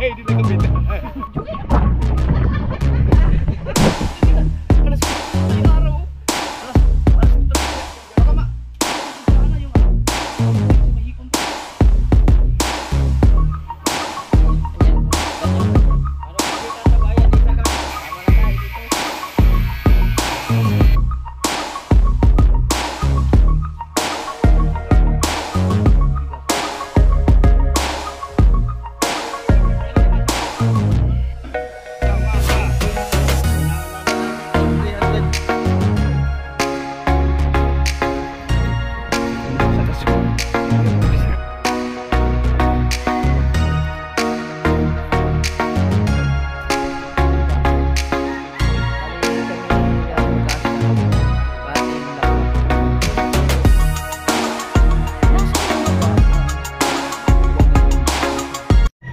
Hindi na kami na.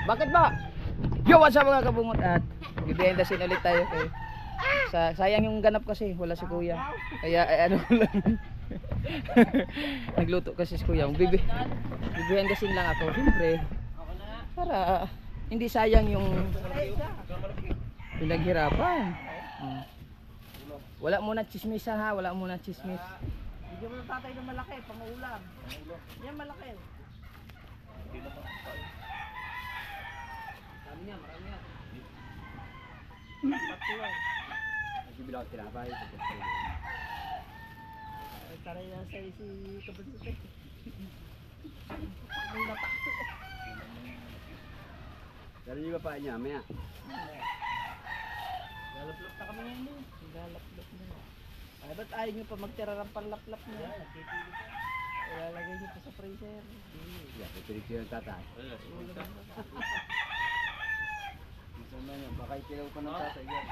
Bakit ba? Yo, what's up mga kabungot at behind the scene ulit tayo kay sayang yung ganap kasi wala si kuya. Kaya ano lang. Nagluto kasi si kuya. Behind the scene lang ako. Siyempre para hindi sayang yung pinaghirapan. Wala muna chismisa ha, wala muna chismis. Bigyan mo ng tatay na malaki, pang-ulam. Yan malaki. Marami yan. Tatlo. Nagbibilang ako tinapay. Taray na sa si Kabansute. May latak. Dali yung bapae niya, maya. Galaplap na kami ngayon eh. Galaplap na. Ay, ba't ayaw nyo pa magtira ng panlaplap niya? Ilalagay nyo pa sa freezer. Yeah, pipilit ko yung tatay. Baka ikilaw pa ng tatay yan.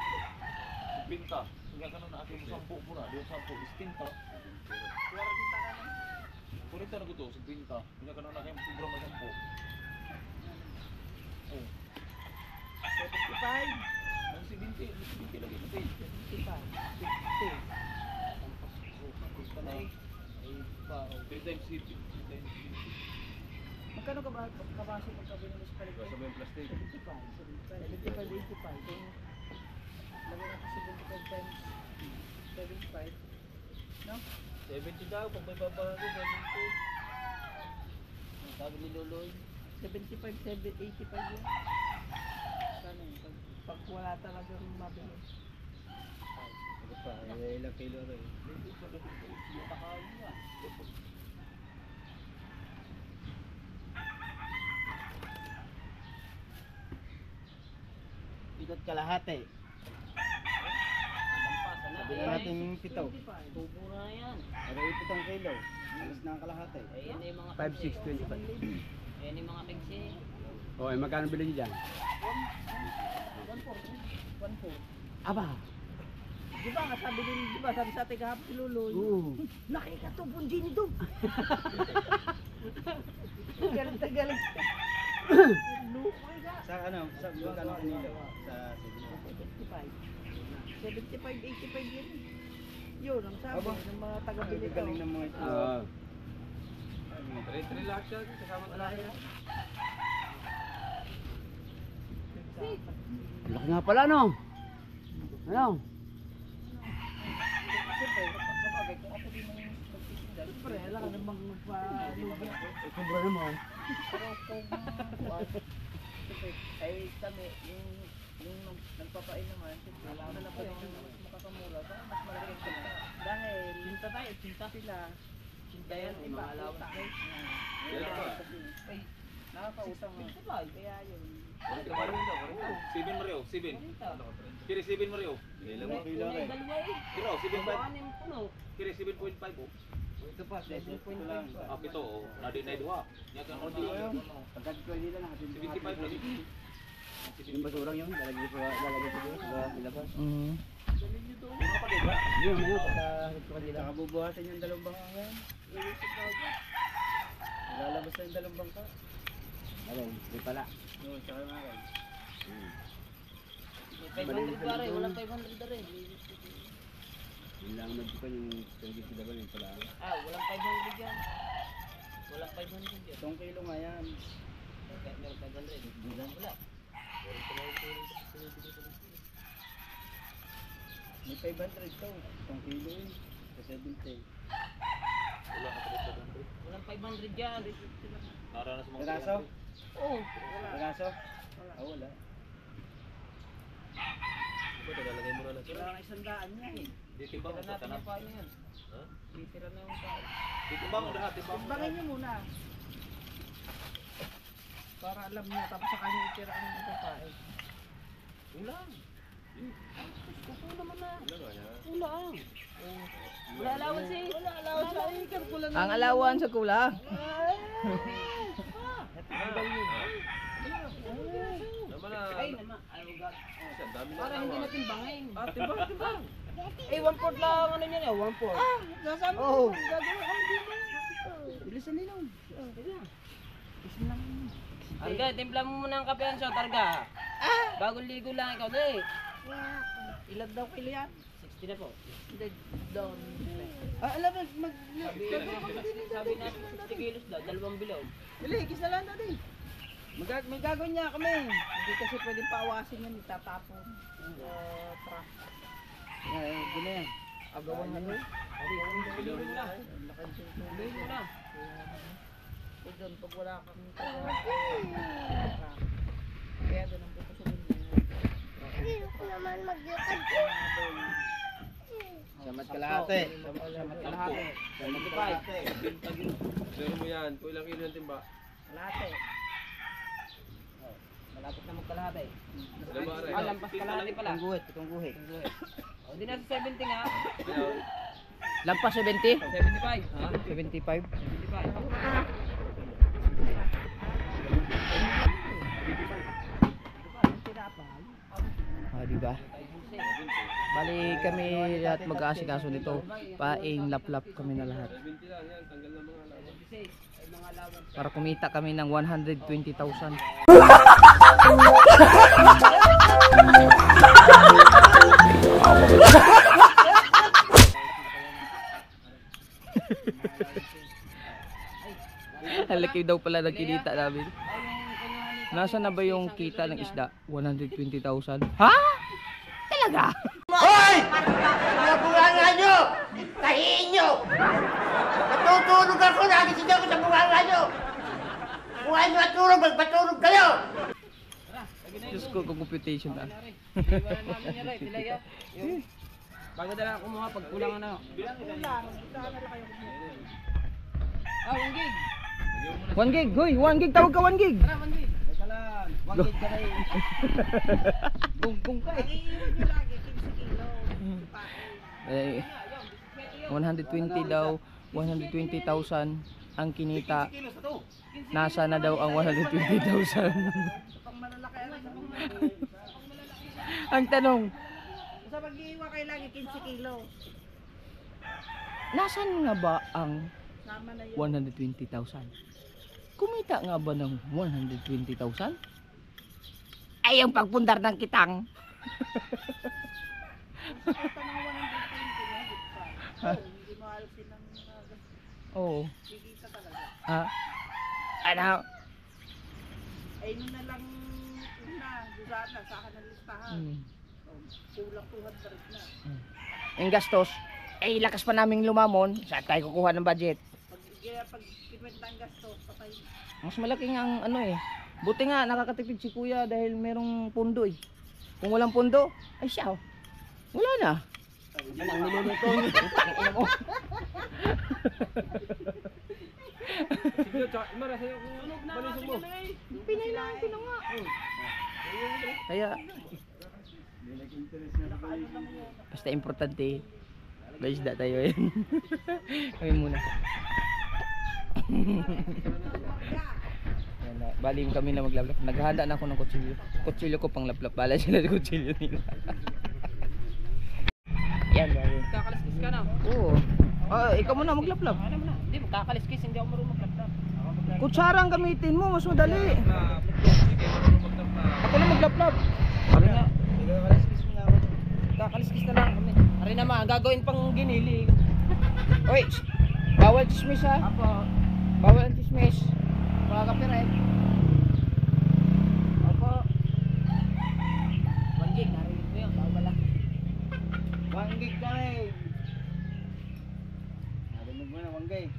Binta. Hanggang ka na aking sampu po na. Doon sampu is tinta. Kurita na ko to, sa binta. Hanggang ka na aking sobrang masampu. Oh. 75. Ang si binti lagi pati. 55. 50. Ay, pa. 3 times city. Magkano ka ba kabase pagkabili mo sa paligid? Sa may plastic. 75, 85. Kung lagay natin 75 times 75. No? 70 daw, pag may babago, 70. Ang sabi ni Loloy. 75, 85 yun. Sana yun? Pag wala talagang mabili. Ano pa, ilang kilo rin. Ikot kalahati. Sabi na natin yung pito. Tubo na yan. Pero yung 7 kilo. Alas na ang kalahati. Ayan yung mga 5, 6, 25. Ayan yung mga pigsi. O, eh, magkano bilhin niyo dyan? 140. Aba! Di ba nga sabi din, di ba sabi sa ating kahapon si Luloy? Oo. Laki ka to, bunji nito. Galit na galit. Lukoy ka. Sa ano? Sa magkano kanilo? Sa 75, 85 yun. Yun ang sabi ng mga taga-bili daw. galing ng mga ito. Oo. 3 lahat siya, kasama na Wala lahat. yan. Laki nga pala, no? Ano? Siyempre, kapag kung ako din ang magtitinda, siyempre, alam ka namang magpa-lubi. Kubra naman. Pero kung, siyempre, ay kami, yung nagpapain naman, siyempre, alam na pa yung mas makakamura, ba? Mas malaki ang kita. Dahil, cinta tayo, cinta sila. Cinta yan, iba, alawang guys. Ay, nakakautang nga. Kaya yun. 7 Mario, 7. Kiri 7 Mario. Ilang mo kilo rin? Kiro, 7.5. Kiri 7.5 oh. Ito pa, 7 lang. Ah, pito oh. Nadi na duha. Nya kan Ako dito yun. Pagkat ko dito lang. 75 lagi. Yung basurang yun, lalagay sa doon, sa ilabas. Mga pa diba? Yun, pagka ko kanila. Nakabubuhasan yung dalawang bangka ngayon. Lalabas na yung dalawang bangka. Ayun, di pala. Oo, tsaka nga rin. 500 pare, walang 500 na rin. Yun lang nagpukan yung service sila ba yun pala. Ah, walang 500 yan. Walang 500 yan. 10 kilo nga yan. Meron 500. Wala. May 500 to. 1 kilo yun. Sa 70. Wala ka talaga doon. Walang 500 yan. Para na sa mga Piraso? Oo. Piraso? Ah, wala. Ito, lalagay mo na lang. Wala na 100 niya eh. Di timbang mo sa Natin tanap. yung paano yan. Ha? Titira na yung paano. Di timbang mo lahat, timbang mo. Timbangin niyo muna. Para alam niya. Tapos sa kanya itira ang pagkain. Ulang. Kuko naman na. Ulang nga yan. Ulang. Wala allowance eh. Wala allowance eh. Ang alawan sa kulang. Naman na. Ay naman. Ayaw ga. Ang dami na. Para hindi natin bangin. Timbang, timbang. Eh, 1/4 lang ano niya eh. 1/4. Sasama Oo. ko. Gagawin kami dito. Bilisan nila. Bilisan lang. Targa, timpla mo muna ang kape yan siya, Targa. Bagong ligo lang ikaw, dali. Ilan daw kilo yan? 60 na po. Hindi, down. Alam mo, Sabi na 60 kilos daw, 2 bilog. Dali, kisa lang dali. May gagawin niya kami. Hindi kasi pwedeng paawasin yan, itatapon. Truck. Gina yan. Agawan na yun. Bilog mo na. Bilog mo na. Doon, pag wala kang kaya doon ang pupusukin niya. Hindi ko naman maglakad. Samat kalahati. Samat kalahati. 75. Meron mo yan. Kung ilang kilo ng timba. Kalahati. Malapit na magkalahati. Dalawa rin. Lampas kalahati pala. Itong guhit. O, di na sa 70 nga. Lampas 70? 75. Ha? 75? 75. Ah, di ba? Bali kami lahat mag-aasikaso nito. Paing laplap kami na lahat. 70 lang yan. Tanggal na mga laban. Para kumita kami ng 120,000. Ang laki daw pala ng kinita namin. Nasa na ba yung kita ng isda? 120,000. Ha? Talaga? Mga bunganga nyo! Tahiin nyo! Natutulog ako! Nagising ako sa bunganga nyo! Kung ayaw nyo matulog, magpatulog kayo! Diyos ko, kung computation na. Iwanan namin niya rin, tilay ah. Bago na lang kumuha pag kulang ano. Ah, 1 gig. 1 gig, hoy, 1 gig, tawag ka 1 gig. Tara, 1 gig. Teka lang. Wangit ka na yun. Gunggung ka eh. Eh, 120 daw, 120,000 ang kinita. Nasa na daw ang 120,000? Ang tanong, Sa pag-iiwa kailangan 15 kilo. nasan nga ba ang Sama na yun. 120,000? Kumita nga ba ng 120,000? Ay, yung pagpundar ng kitang. Ito ng 120 na higit pa. Hindi mo alisin ng Oo. kikita talaga. Ah, ano? Ay, nun na lang una. Susana, sa akin ang listahan. Kulang 200 na. Yung gastos, eh lakas pa naming lumamon. Saan tayo kukuha ng budget? Pag kinuwenta ang gastos, patay. Mas malaking ang ano eh. Buti nga nakakatipid si kuya dahil merong pundo eh. Kung walang pundo, ay siya. Wala na. Ang niluluto. Ina mo. Sige, tsaka imara sa'yo kung balisan mo. Pinay na nga. Kaya, basta importante, may isda tayo eh. Kami muna. Yan na, balim kami na maglaplap. Naghahanda na ako ng kutsilyo. Kutsilyo ko pang laplap. Bala sila ng kutsilyo nila. Yan, balim. Kakaliskis ka na. Oo. Ikaw muna maglaplap. Ano mo na? Hindi, magkakaliskis. Hindi ako marunong maglaplap. Kutsara ang gamitin mo, mas madali. Ako na maglaplap. Ano nga? Kakaliskis na lang kami. Ari naman, gagawin pang giniling. Oy, bawal chismis ha. Apo. Bawal ang chismis. Mga kapiret. Apo. Bangkay.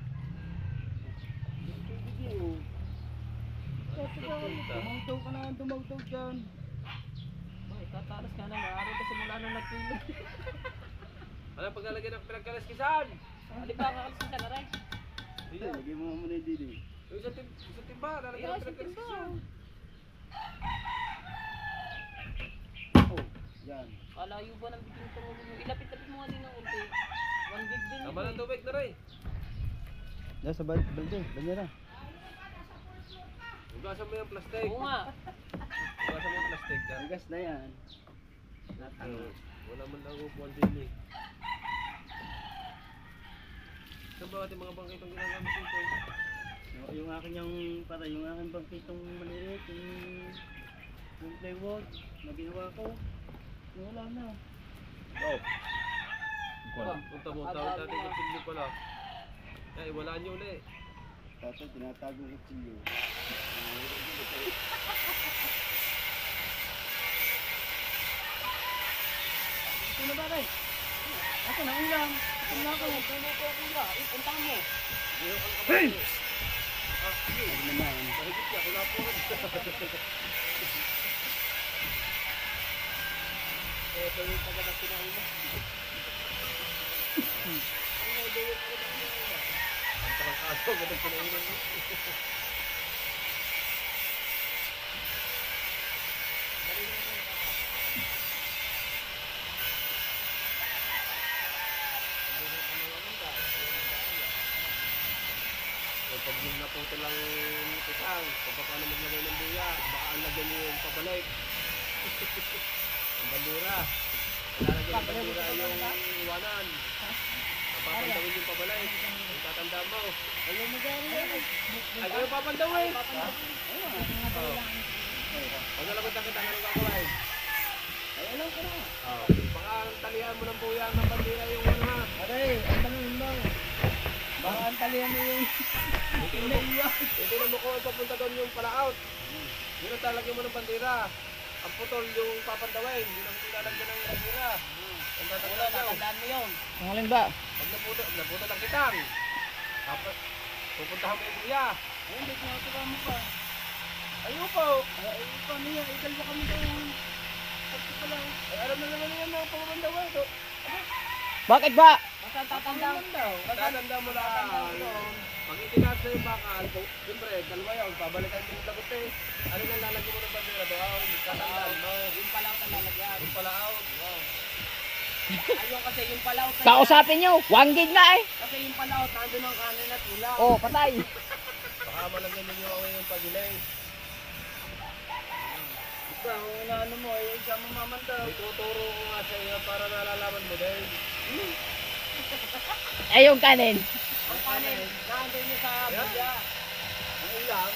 Dumawdaw ka na, dumawdaw dyan. Ay, tatalas ka na. Maaari ka simula nung nagpilo. Ano paglalagay ng pinagkalaskisan? Hindi ba kakalisin ka na rin? Lagay mo muna yung dili. Yung sa timba, lalagyan ng pinagkalaskisan. Oh, yan. Kalayo ba ng bikin ko? Ilapit-lapit mo nga din ng ulti. 1 gig din. Tama ng tubig na rin. Yan sa balde, ganyan na. Hugasan mo yung plastic. Oo nga. Hugasan mo yung plastic. Yan. Gas na yan. Wala man lang upuan din eh. Saan ba ating mga bangkay itong ginagamit dito? Yung akin yung aking bangkitong maliit, yung plywood na ginawa ko. Wala na. Oh. Punta mo, tawag natin yung silyo pala. Eh, wala nyo ulit. Tatay, tinatago ko silyo. Ito na ba rin? Ako na ulam. Ito na ako. Pumupo ako ba? Ipuntahan mo. Hey! Ano naman? Mahigit ka, wala po. Ito yung pagkakas kinain mo. Ang tarangkaso, ganun pinainan mo. Pag yung naputo lang kitang, kung paano maglagay ng buya, baka ang lagyan niyo yung pabalik. Ang bandura. Lalagyan ng bandura yung iwanan. Ang papandawin yung pabalik. Yung tatanda mo. Ayaw mag-aaral yan. Ay, kayo papandawin! Oo. Pag nalagot kita, anong gagawin? Ay, alam ko na. Baka talihan mo ng buya ng bandera yung ano ha. Aray, ang tanong mo. Baka ang talihan mo yung Hindi na mo ko papunta doon yung pala-out. Yun ang talagyan mo ng bandera. Ang putol yung papandawin. Yun ang nilalagyan ng bandera. Ang tatandaan daw. Tatandaan mo yun. Ang alin ba? Pag naputo lang kitang. Tapos, pupuntahan mo yung buya. ayun, hindi tinatawa mo pa. Ayun po. Ay, paano yan? Ikal mo kami doon. Pagka pala. Ay, alam na naman yan ang pamandawin. Bakit ba? Basta tatandaan mo daw. Tatandaan mo lang. Pag itinasa yung bakal, siyempre, dalawa yun, pabalikan mo yung lagot eh. Ano nang lalagyan mo ng bandera doon? Tatandaan mo. Yung palaw na lalagyan. Yung pala-out. Ayun kasi yung palaw sa Kausapin nyo, 1 gig na eh. Kasi yung palaw, nandun ang kanin at ulam. Oh, patay. Baka malagyan ninyo away yung pagilay. Basta, kung ano mo, ay siya mamamandaw. Ituturo ko nga sa iyo para nalalaman mo din. Ay, yung kanin. Ang kanin, nandun niya sa buya. Ang ulam.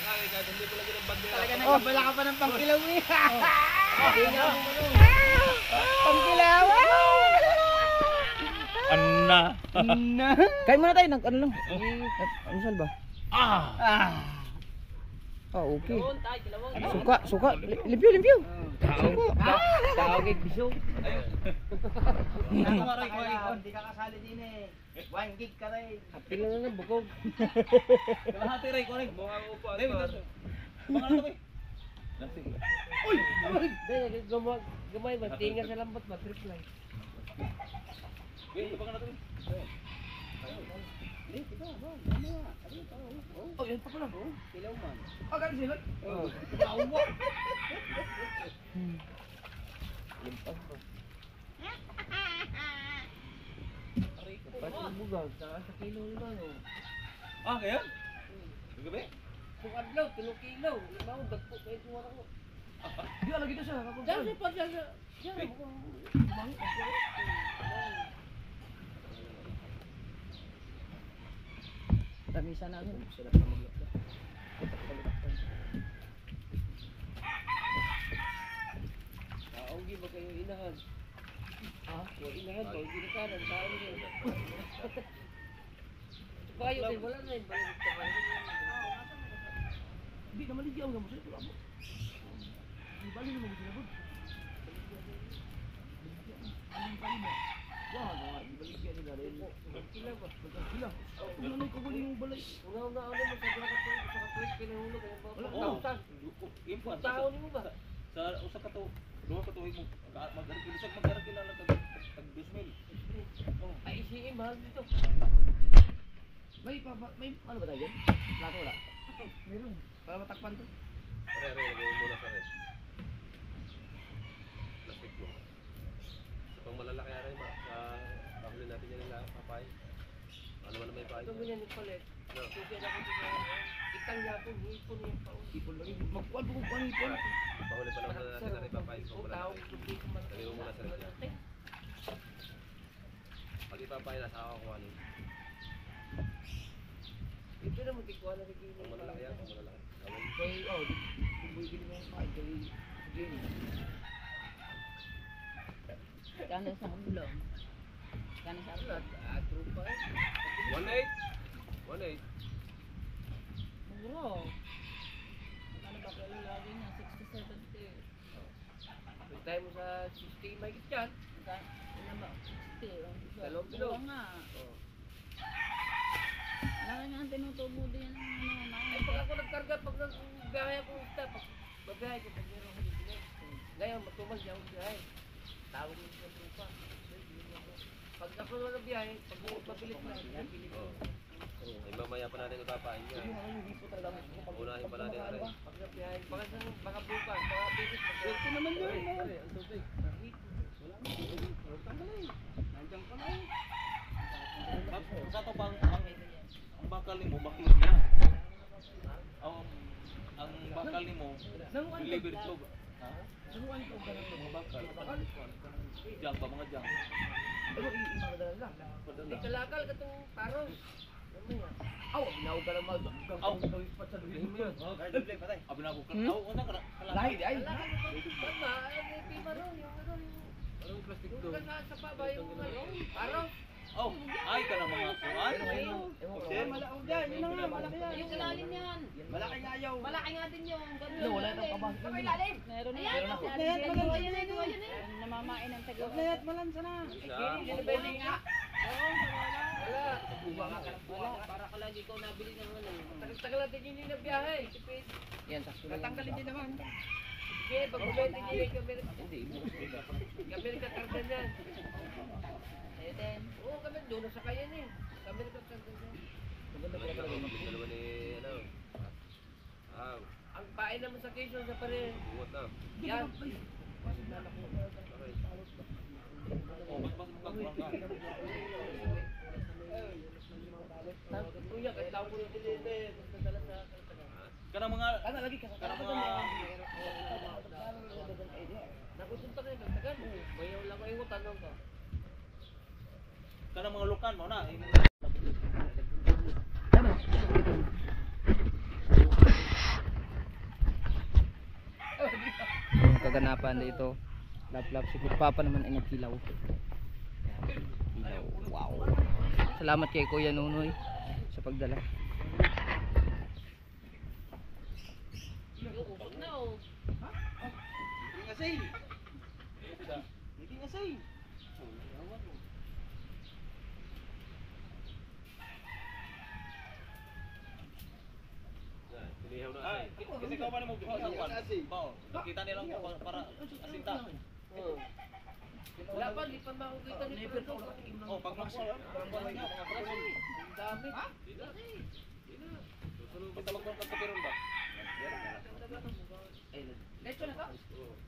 Kahit hindi mo lagyan ng bandera. Talaga nagkabala ka pa ng pangkilaw eh. Pangkilaw. Anna. Kain muna tayo, ano lang. Ano sal ba? Ah, okay. Doon tayo, kilawang. Suka. Limpyo. Suka. Tawagig biso. Nakamaroy ko ikaw, hindi ka kasali din eh. 1 gig ka rin. Pila na lang, bukog. Kalahati rin ko rin. Mukha mo pa. Mga ano ba? Gamay ba? Tinga sa lambot ba? Trip lang. Oh, yan pa pala. Kilaw man. Agad sila. Yawa. Pati bugag, saka sa kilo naman oh. Ah, kaya? Gabi? Kung adlaw, kilo-kilo. Ibaw, dagpo kayo tumara ko. Di lagi to siya. Dahil pa dyan sa... Diyan, Tamisa namin. Sarap na maglakda. Kaogi ba kayo inahan? Ha? Huwag inahan ba? Huwag ginakanan. Saan nyo? Kayo kayo, wala na yung balik ka ba? Hindi naman ligyan mo siya. Wala mo. Di bali mo sila bud. Kila ba? Sila. Ano may kaguling yung balay? Una-una ano mo sa dua ka to, sa ka-twist pinahulog ay Oo. tausan. Impan. Tao nimo ba? Sa usa ka to, duha ka tuig mo mag-arkilisag mag-arkila lang tag 2,000. Ay isiin mahal dito. May ano ba tayo dyan? Plato wala? Meron. Para matakpan to. Re, lagay mo muna sa red. Plastic mo. So, pang malalaki na rin, pakuli natin yan nila, papay. Ano man na may pahay. Ito ganyan yung palit. No. Kasi ako dito. Itang yapon, hipon yung paon. Ipon lagi. Magkuhan po kung ipon. Pahuli pa naman natin na rin papay. So, Tao, malalaki. hindi ko man. Lagay mo muna sa red. Pag ipapay, nasa ako kuha nun. Ito na magkikuha na rin Pang malalaki yan, pang malalaki. Tawag. Kay, bumibili mo yung kain kay Jenny. Kano sa ulong? Kano sa ulong? Trupa eh. 1.8. 1.8. Muro. Ano ba kaya lagi niya? 60, 70. May tayo mo sa 60 may kityan. Ilan ba? 60. Dalawang bilog. Oo nga. Laki nga ang tinutubo din ng Ay pag ako nagkarga, pag nagbiyahe ako usta, pag magbiyahe ko, pag meron ako dito. Ngayon, matumal niya ako biyahe. Tawag mo sa trupa. Pag ako nagbiyahe, pag mabilis na, mabilis ko. Ay, mamaya pa natin ipapain niya. Unahin pa natin na rin. Pag nagbiyahe, baka bukas, baka bilis. Ito naman yun. Ang tubig. Nandiyan ka na. Sa to bang ang bakal nimo bakit na? Ang bakal nimo deliver to ba? Ha? Sanuan ko ba ng Mga bakal. Jang ba mga jang? Ano iimadala lang? Di kalakal ka itong paros. Mamaya. Aw, binaw ka lang mag Aw. gawin pa sa dulo mo yun. Abi na ko ka. Aw, una ka. Lahi di ay. Kalakal ka itong tama, may pipa ron, yung ano, Anong plastic yung sa pa ba yung ano, paros. Oh, ay ka na mga kuan. Malaog yan, yun na nga, malaki yan. Yung ilalim yan. Malaki nga ayaw. Malaki nga din yung ganun. No, wala nang kabas. Kapag ilalim. Meron na. Meron ako. Ayan na. Namamain ang taga. Layat malansa na. Nilibay nga. Wala. Wala. Para ka lagi ko nabili ng ano. Tagal-tagal natin hindi na biyahe. Tipid. Yan, sakto lang. Natanggalin din naman. Sige, pag kumete niya yung kamera. Hindi. Kamera ka kardan yan. Ayun din. Oo, kami doon na sa kayan eh. Kamera ka kardan yan. Maganda naman ni, ano, Ang pain naman sa Quezon sa parin. buwat na. Yan. Okay. Oh, mas ka. Kuya, kahit tawag ko yung dilili. Basta dala sa Kanang mga Ano lagi ka? kanang mga nakusunta kayo, nagtagal. Mayaw lang kayo, tanong ka. kanang mga lukan mo na. Yung kaganapan dito. Lap-lap si Papa naman ay nagkilaw. Kilaw. Wow. Salamat kay Kuya Nunoy sa pagdala. Huwag na oh. Hindi nga say. Pinihaw na. Ay, kasi ka pa mo buha sa kwan. Bao, nakita nilang para asinta. Wala pa, di pa makukita ni Pedro. Oh, pag makuha, parang nga mga preso. Ang dami. Basta magkuhan ka sa peron ba? Lecho na to?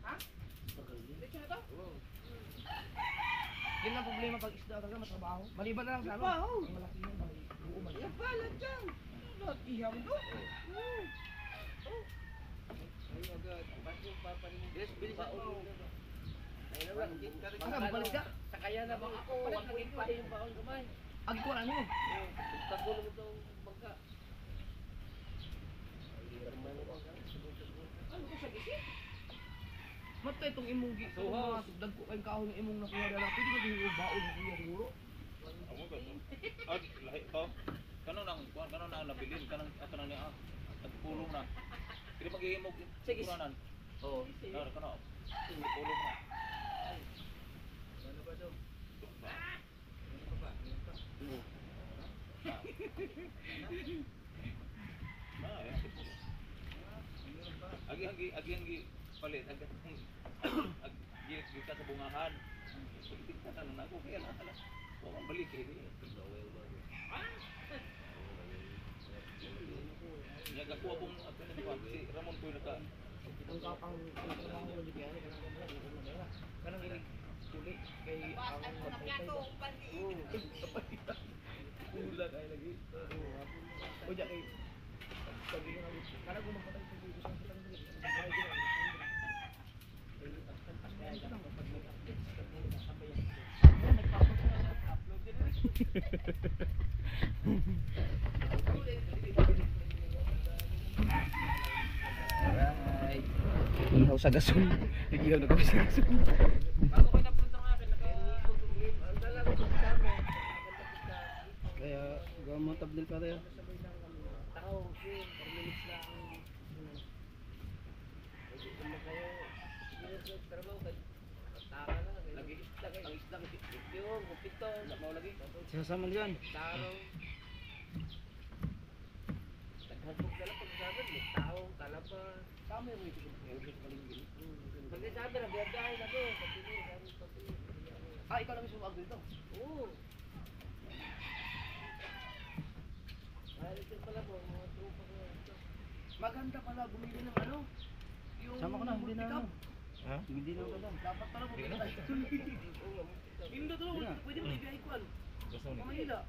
Ha? Lecho na to? Yun ang problema pag isda talaga matrabaho. Maliban na lang sa ano. Ang malaki yun. Buo man. Yan pala dyan. Ihaw mo. Ay, agad. Baso pa pa rin. Yes, bilisan mo. Ay, naman. Asa, balik ka? Sakaya na bang ako. Wag mo pa yung baon kamay. Agi ko lang mo. Tagulo mo itong bangka. Ano ko siya gisi? Mata itong imong gi. So, Mga tugdag ko kayong kahon ng imong nakuha na lang. Pwede na yung baon ng kuya siguro. Ako ba? At lahi to. Kanang nang kuan, kanang na nabilin, kanang ato na niya. At pulong na. Kini maghihimog siguranan. Oo. Kana kana. Pulong na. Ano ba daw? Agi palit agi ka sa bungahan. Politik ka na ako kaya na ala. Wa man balik eh. Ya ka ko bung ato ni si Ramon ko naka Ang kapang trabaho ko di kaya kanang ini kulit kay ang ulat ay lagi. O ja kay sabi nga kana ko nang patay sa isang Alright. Ihaw sa gasol. Ihaw na kami sa gasol. bago ko napunta nga akin ang dala ko sa kami. Kaya gawa mo tabdil pa tayo. Tao, sin, 4 minutes lang. Kung kayo, trabaho ka, taka na, lagi isda kayo, ang isda kayo, yung kupito, mau lagi. Sasama dyan. Taro. Naghagpog ka lang pag-sabi, may tao, talapa. Tama yung ito. Pag-sabi na, biyagahin na to. Pagpili. Ah, ikaw lang mismo mag-agul to. Oo. Ito pala po, mga tropa ko. Maganda pala bumili ng ano? Yung Sama ko na, hindi na ano. Ha? Hindi na pala. Dapat pala bumili ng Indo to, pwede mo ibiyahe ko. Gusto ni. Manila.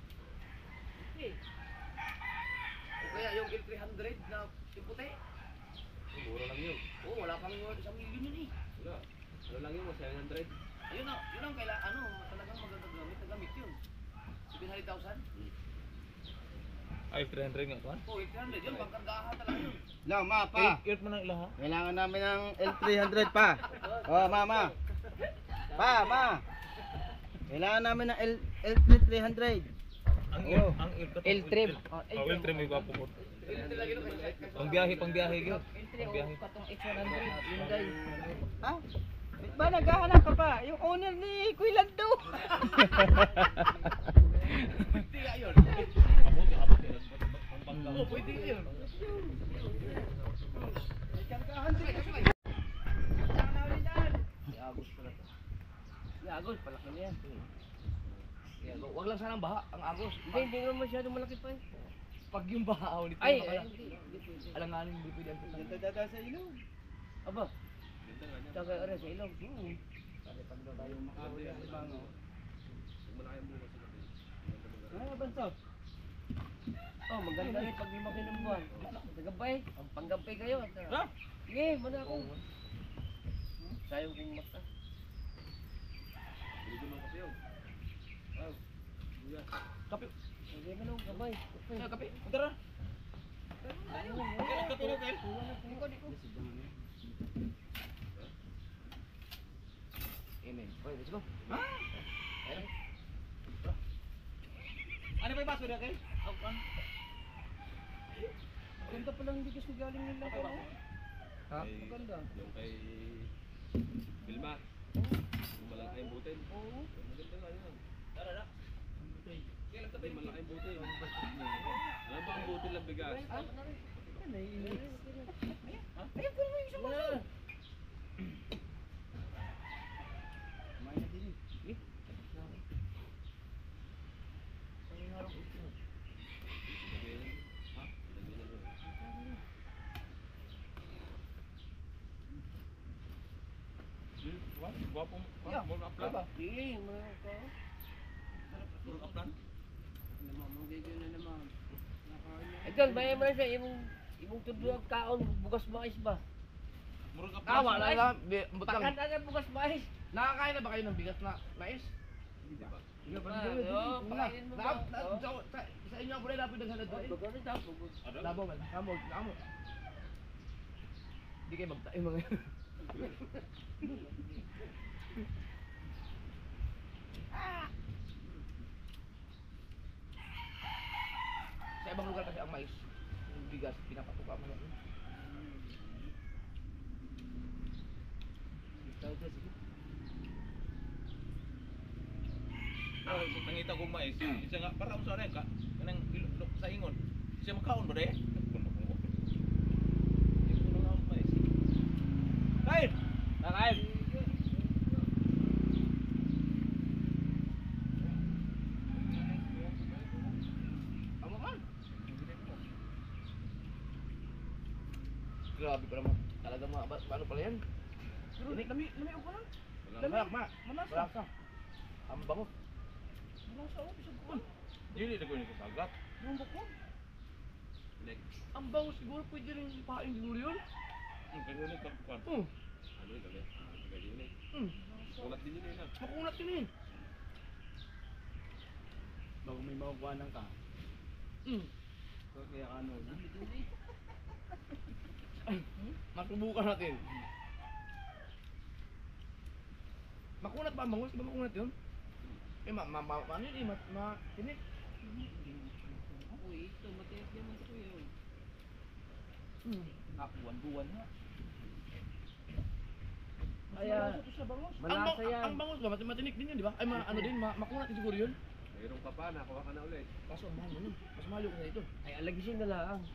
Okay. O kaya yung L300 na puti. Mura lang yun. Oo, wala pang 1 milyon yun eh. Wala. Ano lang yun, 700. Ayun ang kailangan, ano, talagang magandang gamit na gamit yun. 700,000? Ay, 300 nga ko. Oo, 800 yun, pangkargahan talaga yun. Lang, ma, pa. Yun mo nang ilaha. Kailangan namin ng L300 pa. Oh, mama. Ma. Kailangan namin ng L300. Ang Oh. L-trim. L-trim may gwapo ko. Pang biyahe gyud. Pang biyahe. Patong X100, yun guys. Ha? Ba naghahanap ka pa? Yung owner ni Kuy Lando. Pwede nga yun. Oo, pwede nga yun. Agos pala to. Agos, palaki na yan. Wag lang sanang baha, ang agos. Hindi naman masyadong malaki pa eh. Pag yung baha, ulit Ay, pala. hindi. Alanganin, hindi pwede ang Dito dada sa ilog. Aba. Tagay oras sa ilog. Makahuli ang bango. Ah, banso. Oh, maganda rin pag lima kayo ng buwan. Nagabay, panggabay kayo. Ha? Sige, muna ako. Sayang kong mata. Kape. Sige mo nung gabay. Kape. Tara. Amen. Okay, let's go. Ano ba yung basura kay? Ganda palang bigas na galing nila ko. Ha? Maganda. Yung kay Vilma. Yung malaking butin. Oo. Maganda nga yun. Tara na. Yung malaking butin. Ano ba ang butin lang bigas? Ayun po yung isang baso. Gwapong Yeah. more upland. Sige, muna ako. More upland. Ito, bayan mo na siya. Imong tudlo ang kaon, bugas mais ba? More upland. Tawa na lang. Butang. Pakan na bugas mais. Nakakain na ba kayo ng bigas na mais? Pakainin mo ba? Sa inyo ako rin lapit ng halad doon. Bagay na tapos. Labaw man. Kamog. Hindi kayo magtayo mga yun. Sa ibang lugar kasi ang mais, yung bigas, pinapatuka mo lang. Nangita ko mais. Isa nga para sa rin ka. Kanang sa ingon. Siya makaon ba de? Kain! Nakain! Amo man. Grabe pa naman. Talaga mga paano pala yan? Ini lami ko lang. Lamig ma. Malasa. Ang bango. Malasa oh bisag ko. Dili na ko ni sagat. Yung bukod. Next. Ang bango siguro pwede rin paing siguro yun. Kaya ni kan. Hmm. Ano ni kaya? Kaya ni. Ulat din yun na. Makunat yun eh. Bago may makukuhanan ka. Kaya ano. Masubukan natin. Makunat ba ang bangus? Di ba makunat yun? Eh, ano yun eh? Tinik. Uy, ito, matiyak naman ito yun. Buwan na. Ayan. Malasa yan. Ang bangus ba? Matinik din yun, di ba? Ay, ano din, makunat din siguro yun. Mayroon ka pa, nakuha ka na ulit. Kaso ang mahal mo nun. Mas mahal yung isa ito. Ay, alagisin na lang.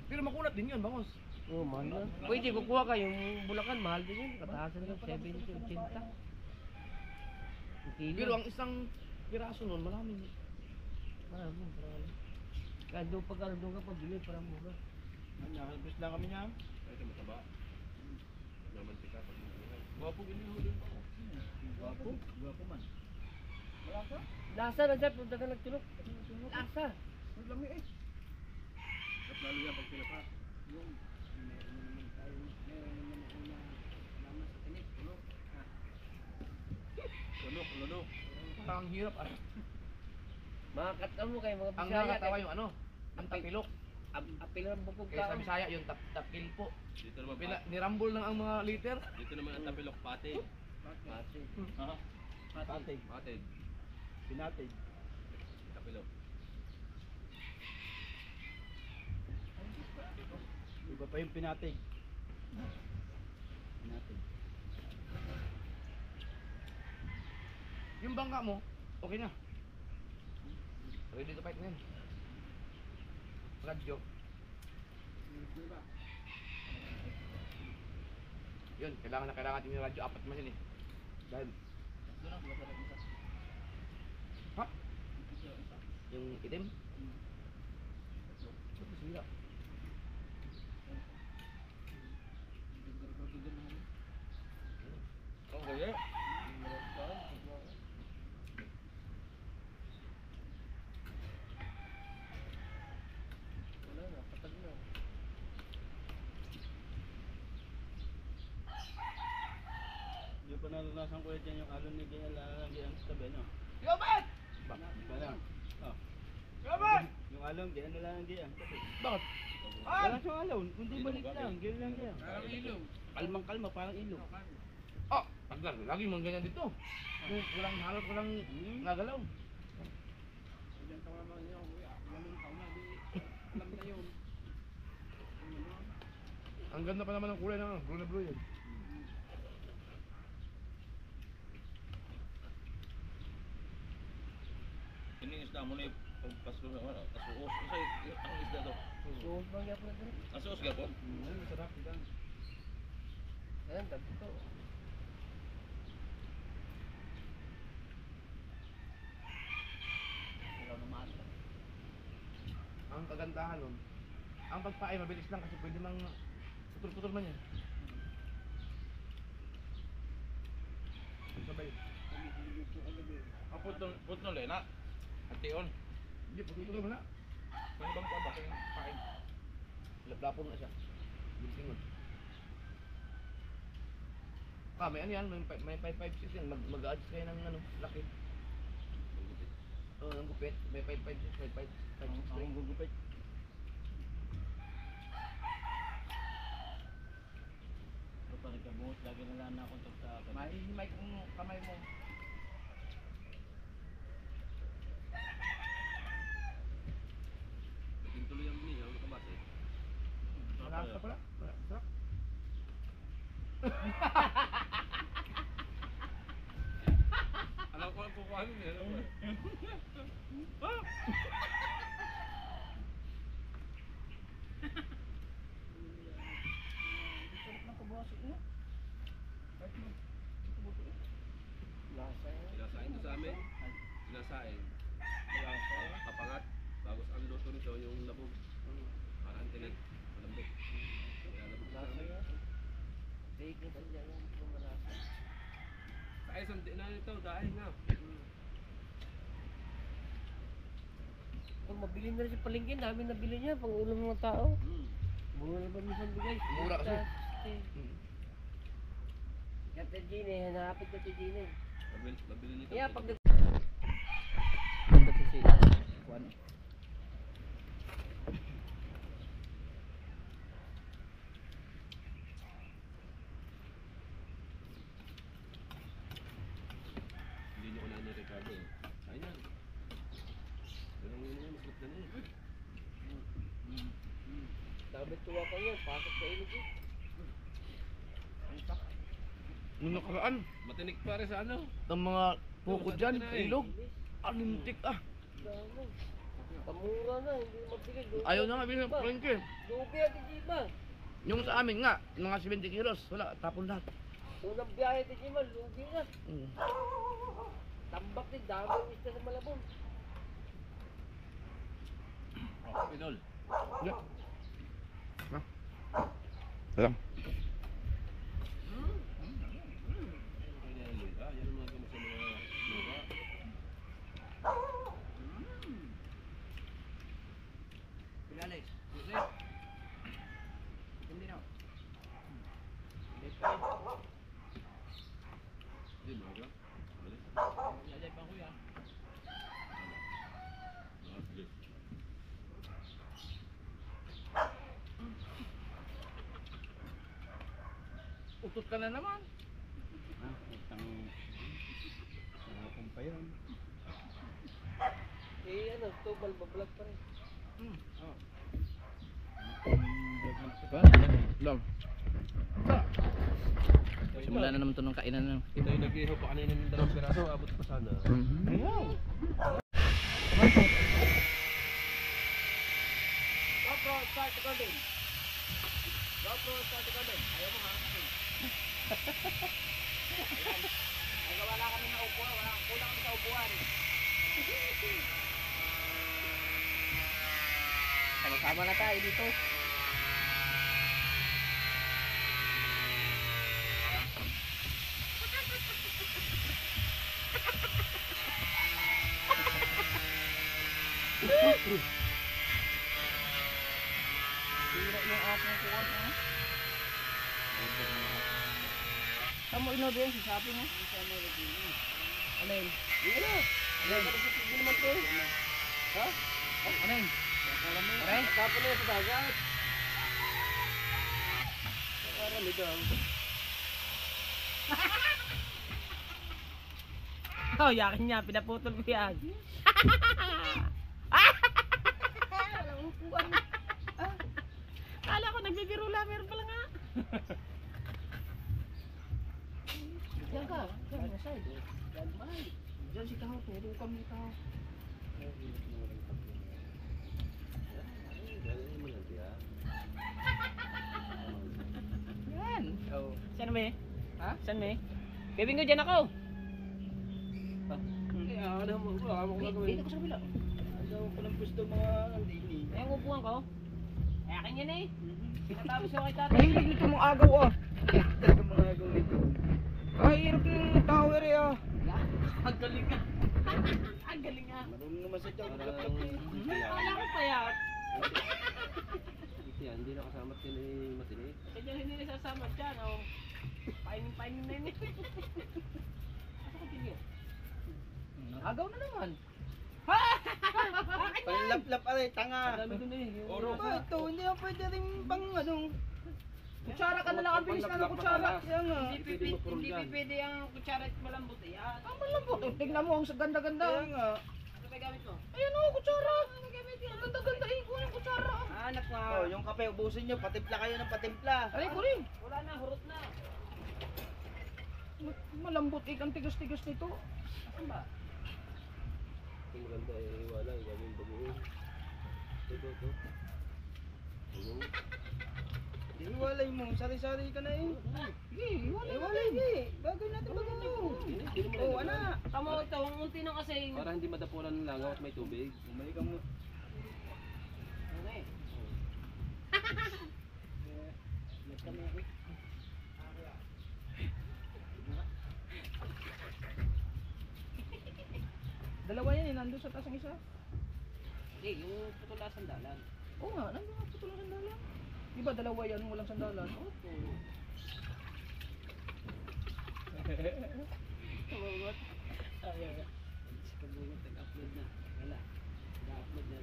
Pero makunat din yun, bangus. Oo, mahal na. Pwede, kukuha ka yung Bulacan, mahal din yun. Katahasan lang, 70, 80. Pero ang isang piraso nun, maraming. Marami. Kahit doon doon ka pag-bili, parang mura. Nakalpis lang kami niya. Ay, ito mataba. Namantika pag buhay. Gwapo ginihuli ako. Gwapo man. Lasa na siya, punta ka nagtulog. Lasa. Lami eh. At lalo yan pag pinapa. Yung, meron naman tayo na naman sa tinik, tulog. Lunok. Parang hirap ah. Mga katam mo kayo, mga Ang Bisaya. nakakatawa yung ano, ang tapilok. Apil ng bukog Kaya sa tao. Bisaya yung tapil po. Dito naman Nirambol lang ang mga liter. Dito naman ang tapilok pate. Pati. Patay. Patid. Pinatay. Tapilok. Iba pa yung pinatay. Yung bangka mo, okay na. Ready to fight na yun. Radyo. Yun, kailangan natin yung radyo. 4 man yun eh. Dahil, ha? Yung itim? Ito sila. Ang gaya. Wala na, patag na. Hindi pa naranasan ko dyan yung alon ni Gaya lalagyan sa tabi, no? Yobat! Ba lang. Oh. Yobat! Yung alon, Gaya na lang Gaya. Bakit? Wala siyang alon, kundi balik lang. Gaya lang Gaya. Parang ilong. Kalmang-kalma, parang ilog. Oh, tagal. Lagi mong ganyan dito. Walang halot, walang nagalaw. Ilan taon naman yun, kuya. Ilang taon na, di alam na yun. Ang ganda pa naman ng kulay ng blue na blue yun. Kining isda mo na yung pagpaslo na wala. Asuos. Ang isda to. Suot bang yapon na dito? Asuos ka po? Masarap yan. Ayan, dagito. Ilaw na maasa. Ang kagandahan nun, ang pagpaay mabilis lang kasi pwede mang putol-putol man yan. Sabay. Ang putol eh na. Ation. Hindi, putol-putol mo na. Ano bang pa ba? Pain. Laplapon na siya. Bilingon. May ano yan, may 556 yan. Mag-a-adjust kayo ng ano, laki. Oo, ng gupit. May 556, may 556. Ang gugupit. Ito pa nagkabuhos, lagi na lang na kontak sa akin. Mahihimay kung kamay mo. Tuloy ang niya. Ano ka ba? Malasa pala. Sarap. Alam ko ang kukuha nun eh. Alam mo eh. ikaw dahil nga. Kung mabili na rin sa palengke, dami nabili niya, pang ulam ng mga tao. Mura na ba minsan bigay? Mura kasi. Kaya Gine, hanapit ka Gine. Mabili nito. Kaya pag Ba't si Juan? Hindi nyo kunain ni Ricardo. Ayun yan. Ganun yun, masarap na yun. Dapat tuwa ka yan, pasok sa ilog eh. Nung nakaraan, Matinik pa rin sa ano. ang mga puko dyan, ilog. Alintik ah. Dami. Kamura na, hindi mabili. Ayaw na nga bilhin ng palengke. Lugi at Jima. Yung sa amin nga, mga 70 kilos, wala, tapon lahat. Unang biyahe at Jima, lugi na. Mm. Tambak din, dami yung isda sa Malabon. Idol. Yeah. Alam. Kaya yan luga. Yan ang mga gamot sa mga luga. Pinales. Hindi na. Hindi, luga. Balik. Yajay pa kuya. Balik. Utot ka na naman. Eh ano, tubal, bablog pa rin. Lang. Simula na naman ito ng kainan na. Ito yung nag-ihaw pa kanina ng 2 piraso. Abot pa sana. GoPro, start recording. GoPro, start recording. Ayaw mo ha? Ay, wala kami na upuan. Kulang kami sa upuan. Sama-sama na tayo dito. Sira yung aking kuwan ha? Kamu inodo yan, sasabi mo? Alin? Wala. Alin? Hindi naman to. Ha? Anong? Pare? Tapon na yan sa dagat. Parang ito. Oh, yakin niya. Pinaputol ko yan. Walang upuan. Kala ko nagbibiro lang. Meron pala nga. Diyan ka. Diyan ka side. Diyan ba? Diyan si Taho. Turo kami Taho. Yan. Saan may? Ha? Saan may? Bibing ko dyan ako. Ano mo? Wala mo Dito ko sa kabila. Ano ko lang gusto mga andini. Ayun upuan ko. Ay akin yan eh. Pinatapos ko kay tatay. Mahilig nito mong agaw ah. Talaga mga agaw nito. Ay, hirap yung tower eh ah. Ang galing ka. Ang galing nga. Marunong naman sa tiyan. Wala ko payat. Hindi nakasama sila eh, matinik. Kaya hindi nasasama dyan. Oh. Painin na yun eh. Asa ka tigil? Agaw na naman. Panlap-lap aray, tanga. Dami dun eh. Oro. Ito, hindi na pwede rin pang anong. Kutsara ka na lang, ang bilis na ng kutsara. Yan nga. Hindi pwede ang kutsara at malambot eh. Ang malambot. Tignan mo, ang ganda-ganda. Yan nga. Ano ba gamit mo? Ayan o, kutsara. Ang ganda-ganda eh, kunin yung kutsara. Hanap nga. Oh, yung kape, ubusin nyo. Patimpla kayo ng patimpla. Ay, kunin. Wala na, hurot na. Malambot eh, ang tigas-tigas nito. Saan ba? Ito maganda eh, wala. Gawin baguhin. Ito. Iwalay mo, sari-sari ka na eh. Sige, iwalay. Bagay natin bago. Oh, anak. Tama ito, unti na kasi. Para hindi madapulan ng langaw at may tubig. Umay ka mo. Ano eh? Tapos ang isa. Hindi, yung putula sandalan. Oo nga, nandun nga putol ang sandalan. Di ba dalawa yan yung walang sandalan? Opo. Kamugot. Ayaw. Si Kabungot nag-upload na. Wala. Nag-upload na.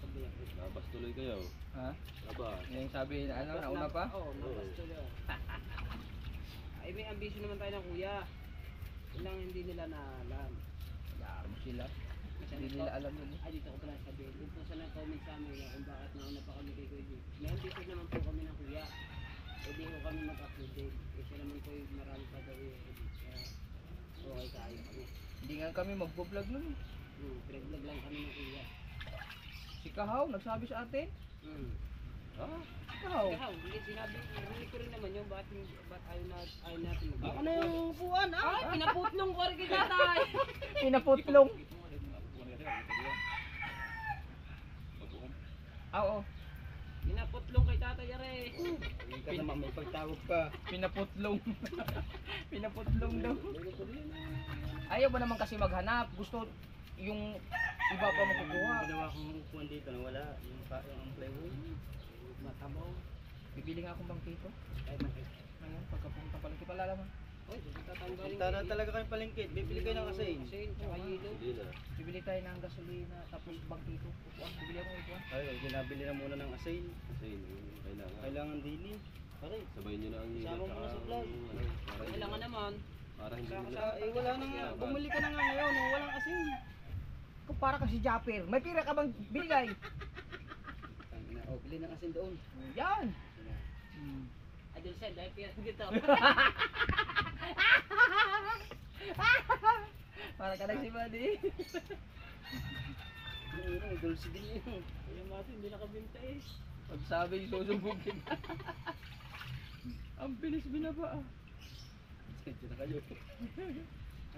Sabay upload. Labas tuloy kayo. Ha? Labas. Yung sabi na ano, nauna pa? Oo, nabas tuloy. Ay, may ambisyon naman tayo ng kuya. Yun lang hindi nila naalam. Wala mo sila. Hindi nila alam yun. Ay, dito ko pala sabihin. Yung po sa nag-comment sa amin kung bakit nauna pa kami kay Kuya Jay. May ambisyon naman po kami ng kuya. Hindi ko kami mag-upload din. Kasi naman ko yung marami pa daw yung edit. Kaya okay tayo kami. Hindi nga kami magpo-vlog nun. Pinag-vlog lang kami ng kuya. Si Kahaw, nagsabi sa atin. Ha? Kahaw. Ikaw, hindi sinabi. Hindi ko rin naman yung ba't ayaw natin mag-vlog. Ako na yung upuan, ah! Ay, pinaputlong ko rin kay tatay. Pinaputlong. Oo. Pinaputlong kay tatay, are. Hindi ka naman may pagtawag ka. Pinaputlong. Pinaputlong daw. Ayaw ba naman kasi maghanap? Gusto yung iba pa makukuha. Ginawa kong upuan dito na wala. Yung plywood. Matabaw. Bibili nga akong bangkito. Ay, bakit? Ngayon, pagkapunta pala kita lalaman. Oy, tatanggalin Punta na talaga kayong palengkit. Bibili kayo ng asin. Asin, tsaka yelo. Hindi na. Bibili tayo ng gasolina, tapos bangkito. Upuan, bibili ako ng upuan. Ay, ginabili na muna ng asin. Kasi yun, kailangan. Kailangan dili. Pare, Sabayin nyo na ang Sama mo na supply. para Kailangan naman. Para hindi Sa- nila. eh wala na nga. Bumili ka na nga ngayon. Walang asin. Kung para kasi Japper, may pira ka bang binigay? Oh, bili ng asin doon. Yan! Adil said, dahil piyat dito. Para ka lang si Buddy. Yung dulce din yun. Yung mati, hindi nakabinta eh. Pag sabi, susumbugin. Ang bilis binaba ah. Sige na kayo.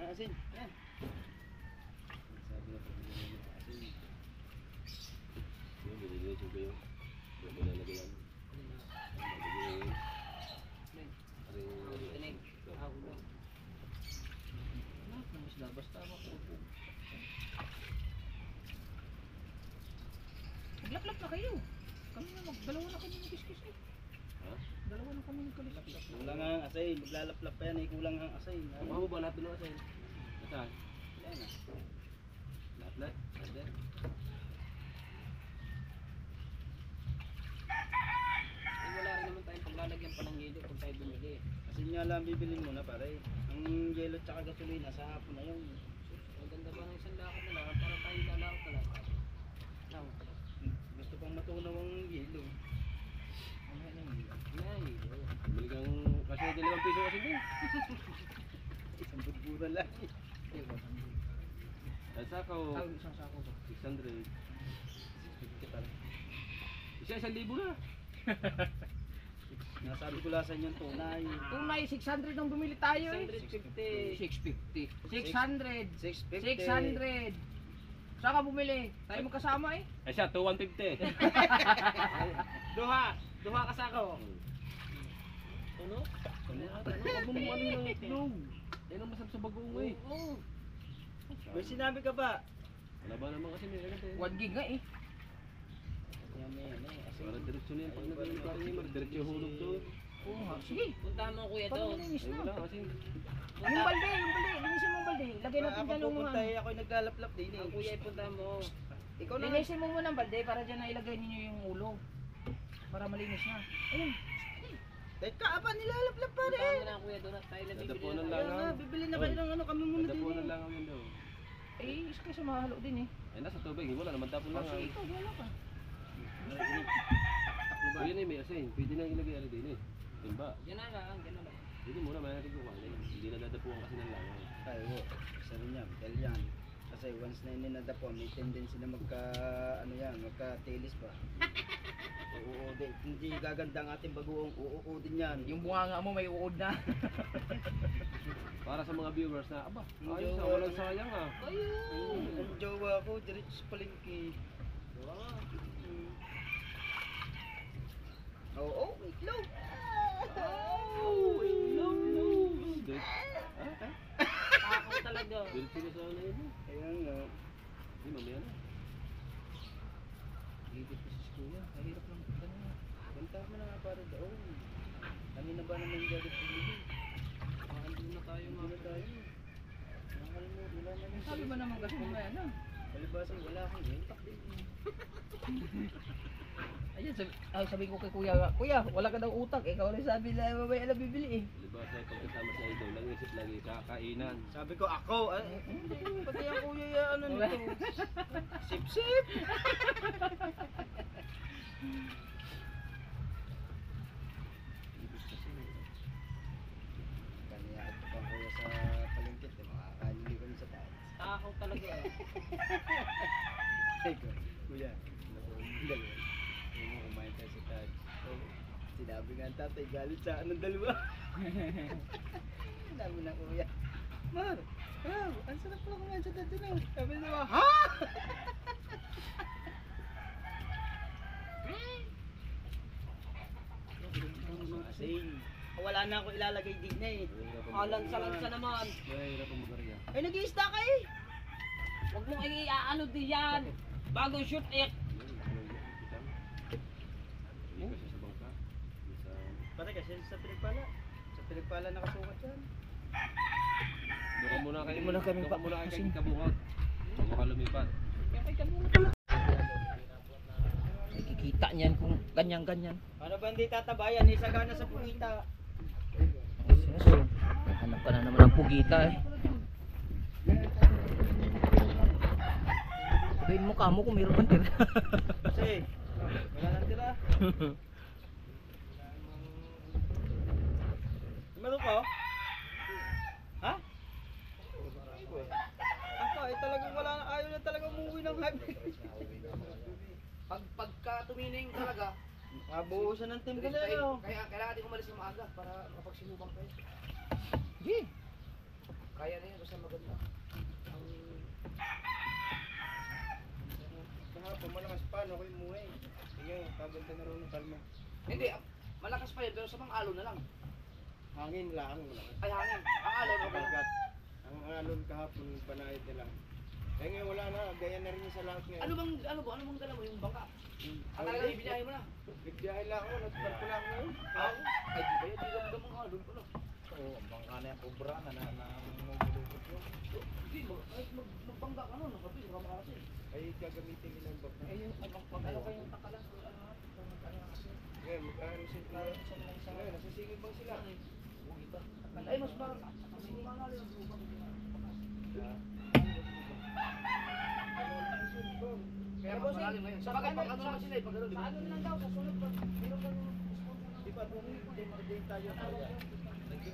Asin. Yan. Sabi na pag asin. Yung binili ko yung. Yung nilalagay yan. Tinig. Ako ba? Basta makupo. Maglaplap na kayo. Kami na dalawa na kami nag-kiss eh. Ha? Dalawa na kami nag-kiss. Kulang nga ang asin. Maglalaplap pa yan eh. Kulang nga ang asin. Ano ba lahat binuha sa'yo? Nasaan? Yan ah. Lahat? Lahat? Eh, wala rin naman tayong paglalagyan pa ng yelo kung tayo bumili. Asin nga lang bibilin mo na pare. Ang yelo at saka gasolina sa hapon na yun. Ang ganda ba ng isang lakad na lakad para tayo lalakad na lakad? Now, Gusto pang matunaw ang yelo. yan yelo. Bumili kang kasi 2 piso kasi din. Isang budbura lang eh. At saka Tawag isang sako ba? 600. Isa 1,000 na. Nasabi ko lasan yung tunay. Tunay, 600 nang bumili tayo eh. 650. 650. 650. 600. Saan ka bumili? Tayo magkasama eh. Ay siya, 2,150. Duha ka sa ako. Ano? Huwag mo ano ng itlog. Yan ang masarap sa bagoong eh. Oo. May sinabi ka ba? Wala ba naman kasi may agad eh. 1 gig nga eh. Yan eh. Para diretso na yan. Pag naging parang yung diretso yung hulog doon. Oo nga. Sige. Puntahan mo kuya Paano doon. nalinis Ay na? wala kasi. Yung balde. Linisin mo yung balde. Lagyan natin Ako dyan yung pupunta mga... eh. Ako'y naglalaplap din eh. Ang kuya ay puntahan mo. Ikaw na. Linisin mo muna ang balde para dyan na ilagay ninyo yung ulo. Para malinis na. Ayun. Teka, apa nilalaplap pa Puntahan rin. mo na kuya doon at tayo nabibili Dadapunan na lang. Kaya nga, bibili na kayo ng ano. Kami muna din Dadapunan eh. lang ang yun daw. Eh, isa kayo mahalo din eh. Ay nasa tubig. Wala naman tapon lang. Sige, ikaw, wala ka. O yun eh, may asin. Pwede na ilagay ano din eh. Timba. Diyan na lang, diyan na lang. Pwede muna, may natin kukuhanin. Hindi na dadapuan kasi ng langaw. Ay, oo. Isa rin yan. Dahil yan. Kasi once na ininadapo, may tendency na magka-tilis pa. Uuudin. Hindi gaganda ang ating bagoong. Uuudin yan. Yung bunganga mo may uod na. Para sa mga viewers na, aba, Yung ayos ah, jowa. walang sayang ah. Ang jowa ko, diretso sa palengke. Oo, itlog. Oh, itlog, no. Ako talaga. Diretso na sa ano yun. Ayan nga. mamaya na. Higit pa si Kuya. Mahirap lang. Banta mo na nga para daw. Kami na ba naman yung gagat pumili? Andun na tayo nga. Hindi na tayo. Mahal mo. Wala na yung Sabi mo naman kasi mamaya na. Palibasa wala akong utak din. Ayun, sabi ko kay kuya, kuya, wala ka daw utak. Ikaw rin sabi na mamaya na bibili eh. Diba tayo pagkasama sa idol, lang isip lagi kakainan. Sabi ko ako. Pati ang kuya ya ano nito. Sip-sip. Ibig kasi. Kanya ito pa kuya sa palengkit. Makakali kami sa taas. Takaw talaga eh. Teka, kuya. Dalawa. Yung mga kumain tayo sa taas. Sinabi nga ang tatay, galit sa anong dalawa. Sinabi na kuya. Mar, ang sarap pala kumain sa tatay na. Sabi na, ha? Asin. Wala na ako ilalagay din na eh. Alansa-lansa naman. Mahirap ang magarya. Ay, nag-i-ista ka eh. Huwag mong iaano din yan. Bagong shoot eh. Hindi kasi sa bangka. Sa... Pati kasi sa Pinagpala. Sa Pinagpala nakasukat yan. Doon ka muna kayo. Hindi mo na kami Doon ka muna kayo papasin. kay Kabungot. Bago ka lumipat. Nakikita niyan kung ganyan-ganyan. Ano ba hindi tatabayan? Isagana sa pungita. So, hanap ka na naman ng pugita eh. Sabihin mo kamo kung mayroon kang tira. Kasi, wala nang tira. Meron ka? Ha? Ako eh, talagang wala na. Ayaw na talaga umuwi ng hybrid. Pagka tumining talaga, Mabuhusan ng team kasi ano. kaya kailangan din umalis ng maaga para mapagsinubang kayo. Hindi. Kaya na yun basta maganda. Kahapon malakas pa, ano ko yung umuwi. Sige, paganda na rin ng kalma. Hindi, malakas pa yun pero sa mga alon na lang. Hangin lang, malakas. Ay hangin, ang alon okay lang. Bagat. Ang alon kahapon, panayad nila. Kaya ngayon wala na, gaya na rin yung sa lahat ngayon. Ano bang dala mo yung bangka? Ang talaga ibiyahe mo na. Nagbiyahe lang ako, nagbiyahe ko lang ngayon. Ay di ba yun, di lang mga alon pala. Oo, ang bangka na yung kubra na mamulukot yun. Hindi, magbangka ka nun, nakabi, baka makasi. Ay, gagamitin nila ang bangka. Ay yung, ano kayong takalan? Ngayon, magkano sila sa ngayon, nasisingil bang sila? Ay, mas parang, sige mga alon. Kaya mas malalim ngayon. Sa bagay, pag ano naman sila, pag ano, di ba? Sa ano lang daw, sa sunod pa. Di ba, kung hindi tayo kaya, hindi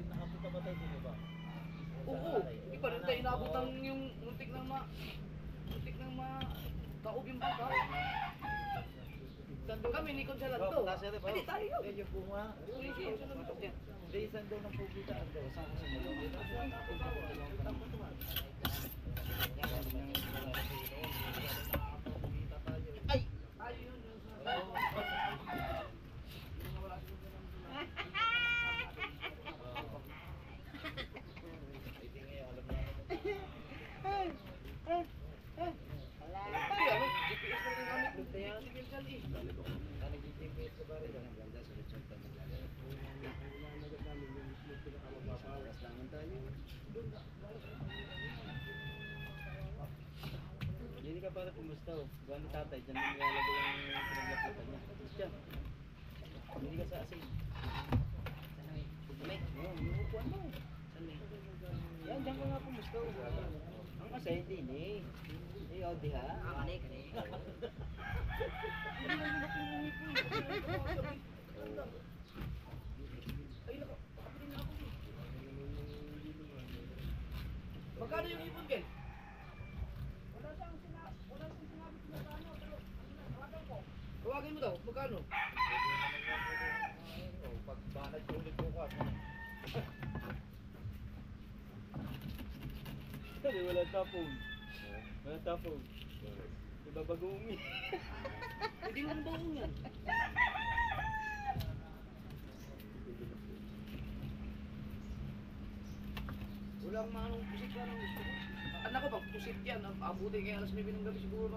nakapunta ba tayo dito ba? Oo, di ba rin tayo inabot ng yung muntik ng kaob yung bangka. Sando kami ni Conselado. Hindi tayo yun. Medyo bunga. Hindi, isang daw ng pugita. Saan ko sa Ay! Tayo yun. Ay, ano? GPS na rin kami. Kaya signal eh. nag-GPS sa bari. Ang ganda sa Richard pa oras naman tayo. Hindi ka para kumusta oh. Gawa ni tatay, dyan mo nilalagay yung pinaglapitan niya. Diyan. Hindi ka sa asin. May. Oo, yung upuan mo. Yan, dyan ka nga kumusta oh. Ang kasi hindi ni. Eh, o, di ha? Kani. Magkano yung ipon, Ken? Tawagin mo daw, magkano? Pag banat ko ulit bukas. Sabi, wala tapong. Wala tapong. Iba bagong Hindi mo baong yan. Walang manong pusik ka ng gusto ko. anak ko, pag pusit yan, abuti kaya alas 9 ng gabi siguro.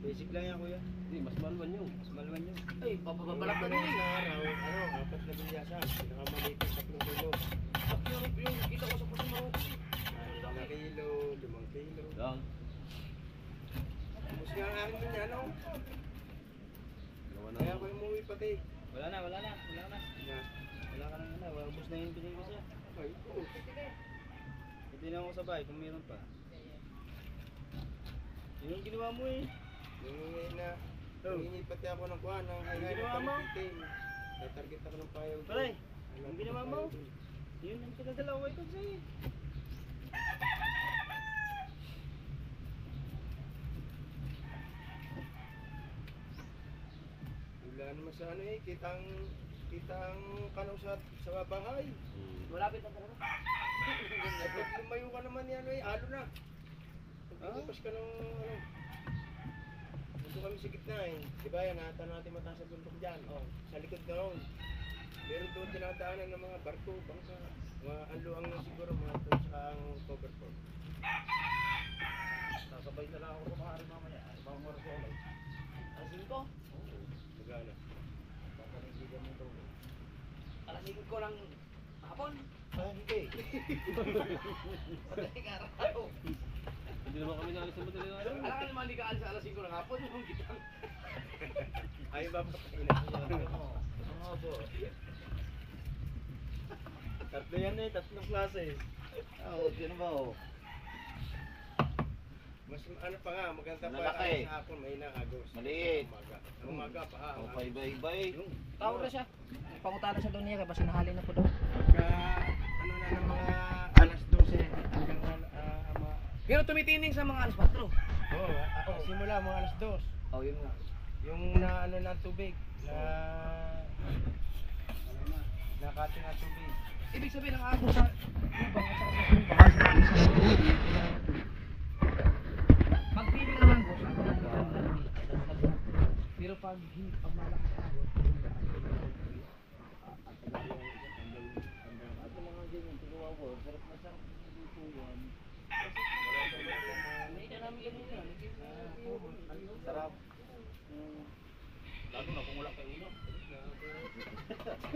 Basic lang yan kuya. Hindi, mas malwan yun. Mas malwan yun. Ay, papabalak na nila Sa eh. araw, 4 na bilyasan. Pinakamaliit yung 3 kilo. Yung kita ko sa puso mo. 5 kilo, 5 kilo. Lang. Tapos nga ang akin din ano. Dalawa na. Kaya ako umuwi pati. Wala na. Wala ka nang ano. Ubus na yung binigay ko siya. Ay, oo. Hindi na ako sa bahay kung meron pa. Yun yung ginawa mo eh. Nangingi na. Nangingi pati ako ng kuha ng highlight ginawa mo? ng titing. Natarget ako ng payaw. Pare, yung ginawa mo? Yun ang pinadala ko ito sa'yo. Wala naman sa ano eh. Kitang kanaw sa bahay. Malapit na talaga. Ay, pag lumayo ka naman yan eh. Halo na. Pag ilupas ka ng ano. Dito kami sa gitna eh. Diba yan, nakita natin mataas sa bundok dyan. Oh, sa likod na ron. Meron doon tinataanan ng mga barko, bangka. Mga anluang na siguro, mga doon sa cover po. Sasabay na lang ako kumahari mamaya. Ibang oras ko ulit. Alas 5. Magana. Papanindigan mo ito. Alas 5 ko lang hapon. Hindi. Madaling araw. Hindi naman kami naalis sa madali na araw. Alam ka naman, di ka alis sa alas 5 ng hapon. Yung kitang. Ayaw ba patayin ako? Oo po. Tatlo yan eh, tatlong klase. Oo, sino ba oh? Mas ano pa nga, maganda pa Malaki. sa hapon, may agos. Maliit. Umaga. Ang umaga pa ha. O, bye-bye. Tawag na siya. Pangutana siya doon niya kasi nahalin na po doon. Pagka ano na ng mga alas 12 hanggang mga Pero tumitining sa mga alas 4. simula mga alas 2. Oh, yun nga. Yung na ano na tubig na nakati na tubig. Ibig sabihin ng agos sa lubang at saka sa lubang. Pagpili ng agos, ako lang maganda. Pero pag malakas ang agos, At yung mga ganyan, tigawa ko. Sarap na sarap. Dito yan. hindi na namin ganun yan. Sarap. Lalo na kung wala kayo ulo.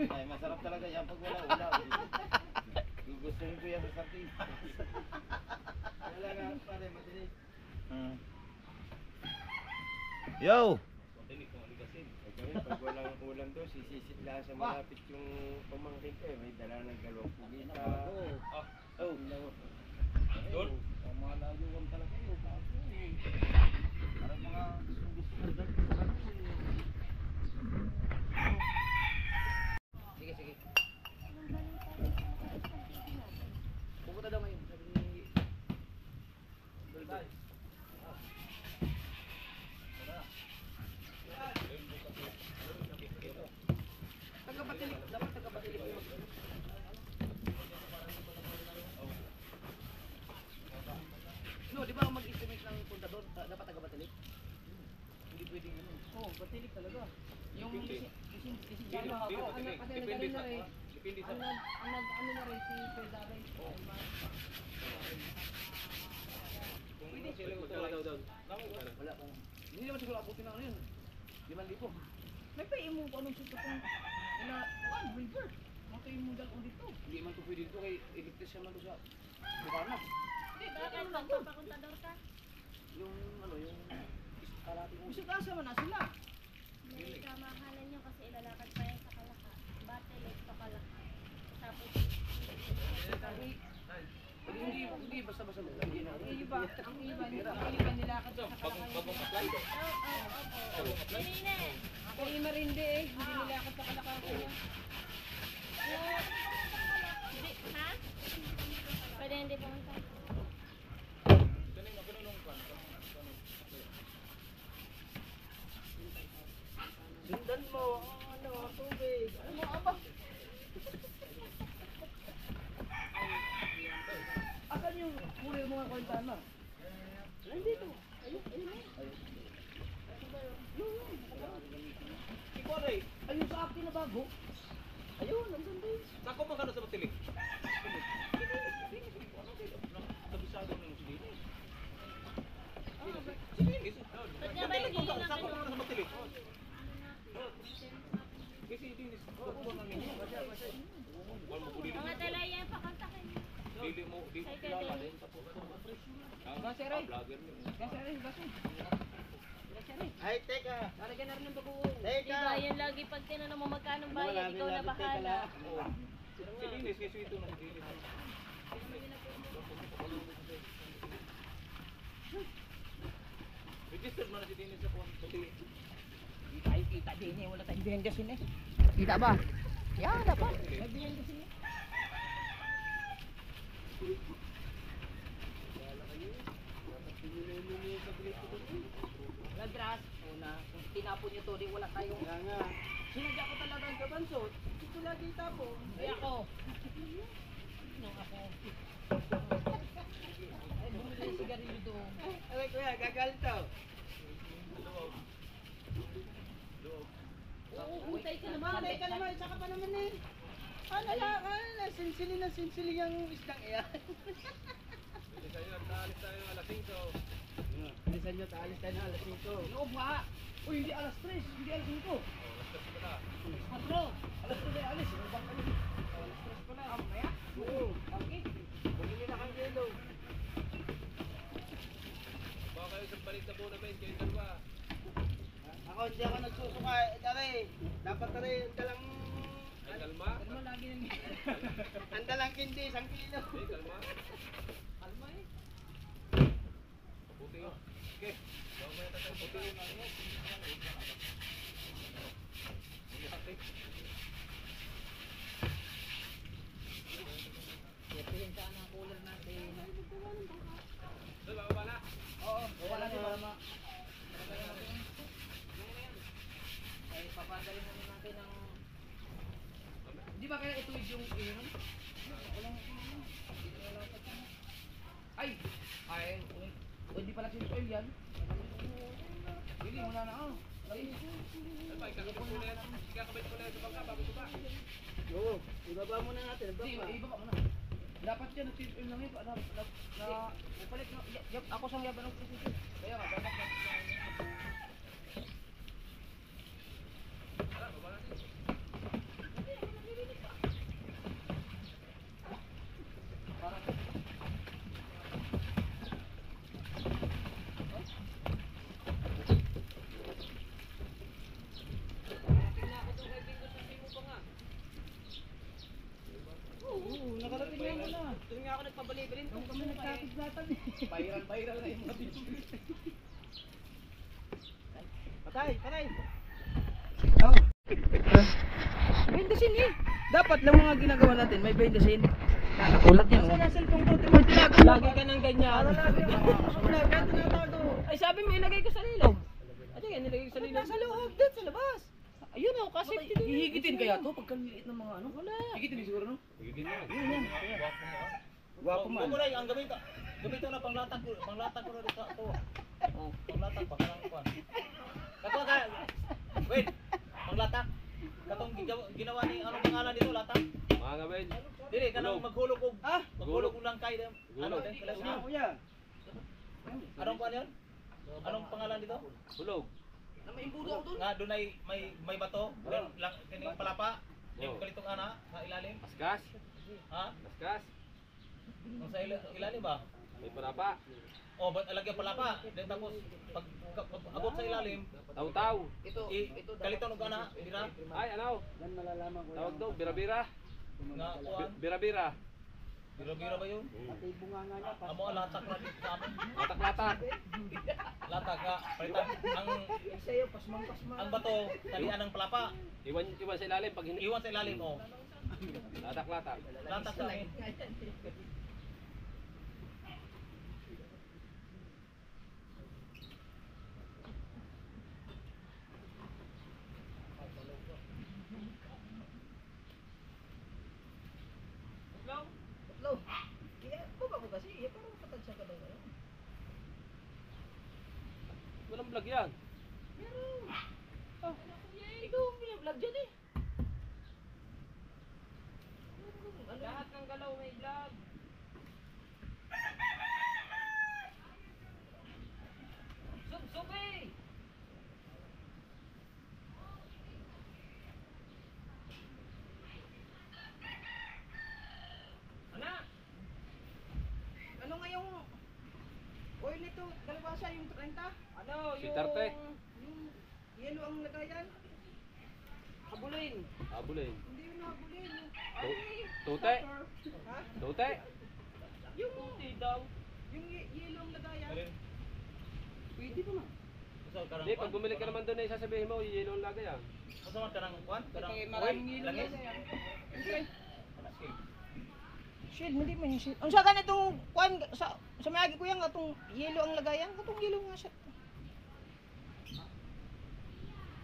Ay, masarap talaga yan pag wala ulam. Gugustuhin ko yan sa sardinas. Wala nga pare matinig. Yo! Pag walang ulam doon, sisisit lang sa malapit yung pamangkin ko eh. May dala ng 2 pugita. Oh. Doon? Pamalayo kang talaga yun. Parang mga gusto na dyan. Sige, sige. Pupunta daw ngayon. Sabi ni Dolby. Tagapatilik. Dapat tagapatilik yung No, di ba mag-estimate ng puntador? Dapat tagapatilik? Hindi pwedeng ano. Oo, batilik talaga. Yung Depende sa... Depende sa... Ano na rin si Pedro rin. Pwede sila daw. wala pa. Hindi naman siguro abutin ng ano yun. 5,000. May pa imo ko anong susto kung ina, river. Matay mo dal ulit to. Hindi man to pwede dito kay electrician man to sa Bukana. Di ba kay magpapakuntador ka? Yung ano, yung kalati mo. Gusto ka man na sila. May kamahalan nyo kasi ilalakad pa yan sa Kalaka. Batelek pa Kalaka. Tapos, Hindi basta-basta mo. Hindi na. Ang iba nilakad sa Kalaka. opo. Kanina. Kay Marinde eh, hindi nilakad sa Kalaka niya. Hindi, ha? Pwede hindi pumunta. Sundan mo ang ano, ang tubig. Ano mo apa? Asan yung huli mo mga kwentaan mo? Nandito. Ayun, ayun. Ikaw rin. Ayun sa akin na bago. Ayun, nandun din. Sako magkano sa matilik? Gaseray. Vlogger yun. Gaseray, gaseray. Gaseray. Ay, teka. Lalagyan na rin ng bagoong. Teka. Diba, yan lagi pag tinanong mo magkano Ano, bayad, labi, ikaw na labi, teka bahala. lang. Si Linis, kay Sweeto na si Linis. Registered mo na si Linis sa phone. Kita din eh. Wala tayong behind the scene eh. Kita ba? Yan, dapat. May behind the scene eh. Lagras. Una. Kung tinapon niyo to, di wala tayong... Kaya nga. Sinadya ko talaga ang gabansot. Ito lagi tapon. Ay ako. Nung ako. Ay, bumili yung sigarilyo doon. Ay, kuya, gagalit to. Uutay ka naman. Malay ka naman, saka pa naman eh. Ano lang, sinsili na sinsili yung isdang iyan. Bilisan nyo, nagtaalis tayo alas 5. Bilisan nyo, taalis tayo na alas 5. Loob ha. Uy, hindi alas 3. Hindi alas 5. Alas 3 pala. Patro. Alas 3 ay alis. Ibang kami. Alas 3 pala. Mamaya. Oo. Okay. Bumili na kang kilo. Baka kayo sa balik na muna, men. Kayo dalawa. Ako, hindi ako nagsusuka. Dari, dapat rin dalang... Ay, kalma. Ano lagi nang... Ang dalang kindi, 1 kilo. Ay, kalma. Alma eh. Puti yun. Okay. Baka mo yata tayo puti yun. Yapihin ka ng cooler natin. Doon, bababa na. Oo. Wala na mama. Ay, papadalin naman natin ng... Di ba kaya ituwid yung iyon? Walang ay! Ay! Hindi pala si oil yan. Hindi, wala na ako. Ay! Ano ba, ikakabit mo na yan. Ikakabit mo na yan sa bangka bago ba? Oo, ibaba muna natin. Hindi, iba ka muna. Dapat yan, nag-tip oil lang yun. Napalit na. Ako sang yaban ng kusisi. Kaya nga, dapat na. Tara, baba natin. Nakarating na muna. Doon nga ako nagpabali-balin. Nung kami nagkatislatan eh. Viral na yung mga video. Patay, patay. Behind the scene eh. Dapat lang mga ginagawa natin, may behind the scene. Nakakulat yan. Kasi Oh. nasa cellphone ko, timo tinago. Lagi ka ng ganyan. Lagi ako wala ka tinatago. Ay, sabi mo ilagay ko sa lilaw. Ano yan, nilagay ko sa lilaw. Nasa loob din sa labas. Ayun oh, kasi Hihigitin kaya to pagkaliit ng mga ano? Wala. Hihigitin siguro no? Higigin mo. Gwapo man. Ang gamitin ko na panglatag ko na dito ako. Oh, panglatag pa kanang kuan. Kato ka. Wait. Panglatag. Katong ginawa ni anong pangalan dito latag? Mga ngamen. Dili kanang maghulog og maghulog og langkay dem. Ano Hulog. din kala Kuya, kuya. Anong kuan yun? Anong pangalan dito? Hulog. Na may imbudo ako doon. Nga doon ay may bato, lang kining palapa, yung Oh. kalitong ana sa ilalim. Askas. Ha? Askas. Ang sa ilalim ba? May palapa. Oh, ba't alagyan palapa? Then tapos pag abot sa ilalim, Taw-taw. Ito, ito kalitong og ana, dira Ay, ano? Yan malalaman ko. Tawag daw, bira-bira. nga kuan. Bira-bira. Biro-biro ba yun? Pati bunga nga niya. Amo latak na dito sa amin. Latak-latak. Latak ka, palitan Sa'yo, pasmang-pasmang. ang bato, talian ng palapa. Iwan sa ilalim pag hindi. Iwan sa ilalim oh. Latak-latak. Latak sa amin. Tatlo. Kaya, baba mo kasi. Iya, parang patansya ka daw ngayon. Walang vlog yan. Ikaw ang vlog dyan eh. Lahat ng galaw may vlog. Sub-subi! Ano nga yung oil ito, kalabasa yung 30. Ano, Si Tarte. Yung yellow ang lagayan. habulin. Abulin. Hindi yun nabulin. Tute. Ha? Tute. Yung, Hindi daw. yung yellow ang lagayan. Pwede pa man. Hindi, pag bumili ka naman doon, sasabihin mo, yelo ang lagay ah. Kaya maraming ilong yan. Shield, hindi man yung shield. Ang sa ganitong kuan sa mayagi ko yan atong yellow ang lagayan, katong yellow nga siya.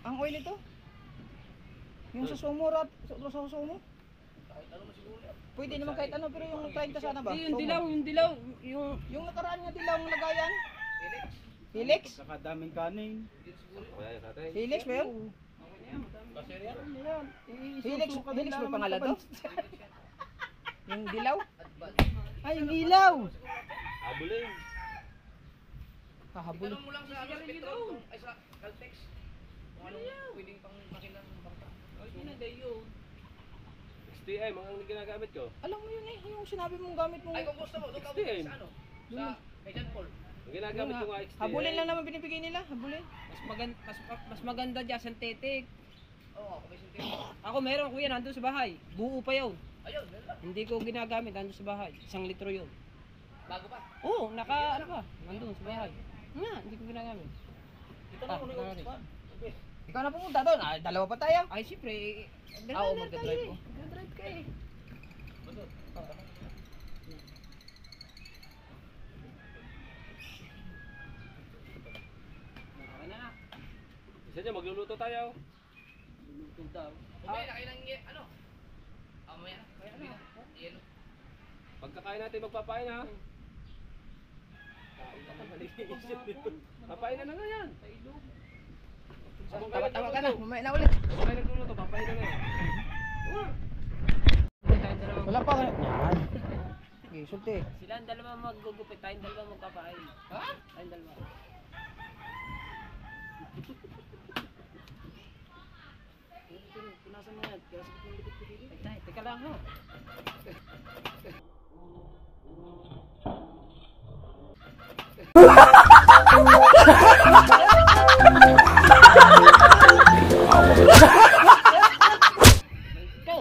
Ang oil ito. Yung sa sumura, sa sumo. Pwede naman kahit ano, pero yung 30 sana ba? Yung Sumo. dilaw, Yung nakaraan nga dilaw ang lagayan. Helix? Pagkakadaming kanin. Kaya yan natin. Helix ba yun? Helix ba pangalan to? Yung dilaw? Ay, yung ilaw! Abulin. Kahabol. mo lang sa ano, Petro, ay sa Caltex. Kung anong pwedeng pang makilang ng bangka. Ay, hindi na dayo. XTM, ang ginagamit ko. Alam mo yun eh, yung sinabi mong gamit mo. Ay, kung gusto mo, doon ka XTM. sa ano? Sa Kailan Paul. Ang ginagamit ko nga XTM. Habulin lang naman binibigay nila, habulin. Mas maganda dyan, synthetic. Oo, ako may sintay. Ako meron kuya, nandun sa bahay. Buo pa yun. Ayun, meron lang. Hindi ko ginagamit, nandun sa bahay. 1 litro yun. Bago pa. Oo, ano pa, nandun sa bahay. Nga, hindi ko ginagamit. Ito na, una natin. Ikaw na pumunta doon, dalawa pa tayo. Ay, siyempre, Oo, magdadrive ko. Magdadrive ka eh. Okay na. Isa dyan, magluluto tayo. Mamaya na kayo ng, ano? Mamaya na. Mamaya na. Yelo. Pagkakain natin, magpapain ha. Papain na nga yan. Tawa ka na, mamaya na ulit. Kumain nagluluto, papain na yan. Wala pa. Yan. Okay, sulti. Sila ang dalawa maggugupit, tayong dalawa magpapain. Ha? Tayong dalawa. Punasan mo yan. Kaya sakit ng likod ko dito. Teka lang ho. Ito!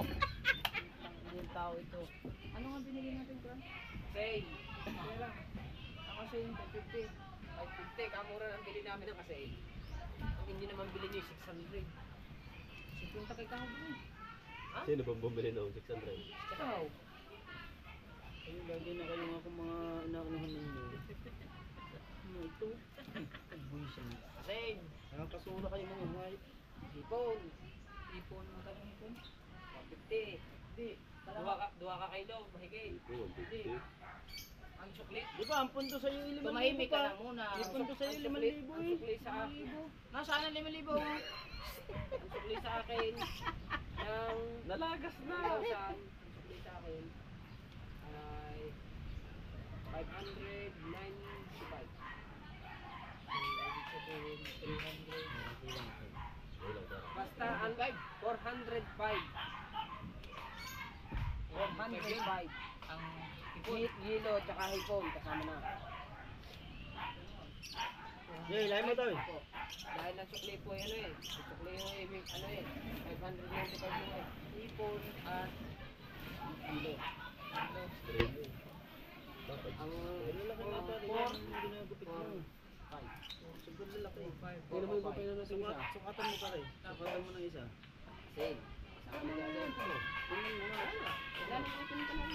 Yung tao ito. Ano nga binigay natin, Fran? Say! Ako sa yung 550. 550, kamura ang bili namin ng kasi. Ang hindi naman bili niyo 600. 50 kay kahapon. Sino bang bumili noong 600? Ikaw. Ayun, lagi na kayo nga kung mga inaanuhan ninyo. Ano ito? Buisan. Kasi, Nakakasura kayo mga ngay. ipon. Ipon mo tayo ipon. 150. Hindi. Duwa ka kayo, mahigit. Hindi. Ang sukli. Di ba, ang punto sa'yo 5,000 Tumahimik ka pa. lang muna. Yung punto sa'yo Ang 5,000 Ang eh. sukli sa akin. Nasaan ang 5,000? Ang sukli sa akin. Ng Nalagas na. 1,000. Ang sukli sa akin. Ay 595. Basta ang 405. 405. Ang yelo at saka hipon kasama na. Jay, lahat mo to eh. Dahil ang sukli po ano eh. Sukli yung ibig ano eh. 595 yung eh. Hipon at yelo. Ang Ano laki na ito? Hindi na ginagupit mo. 5. Sobrang lalaki. Kailan mo yung papain na natin isa? Sukatan mo pare. Sukatan mo ng isa. Same. Sama na dyan. Tingnan mo nga. Wala na ito nito lang.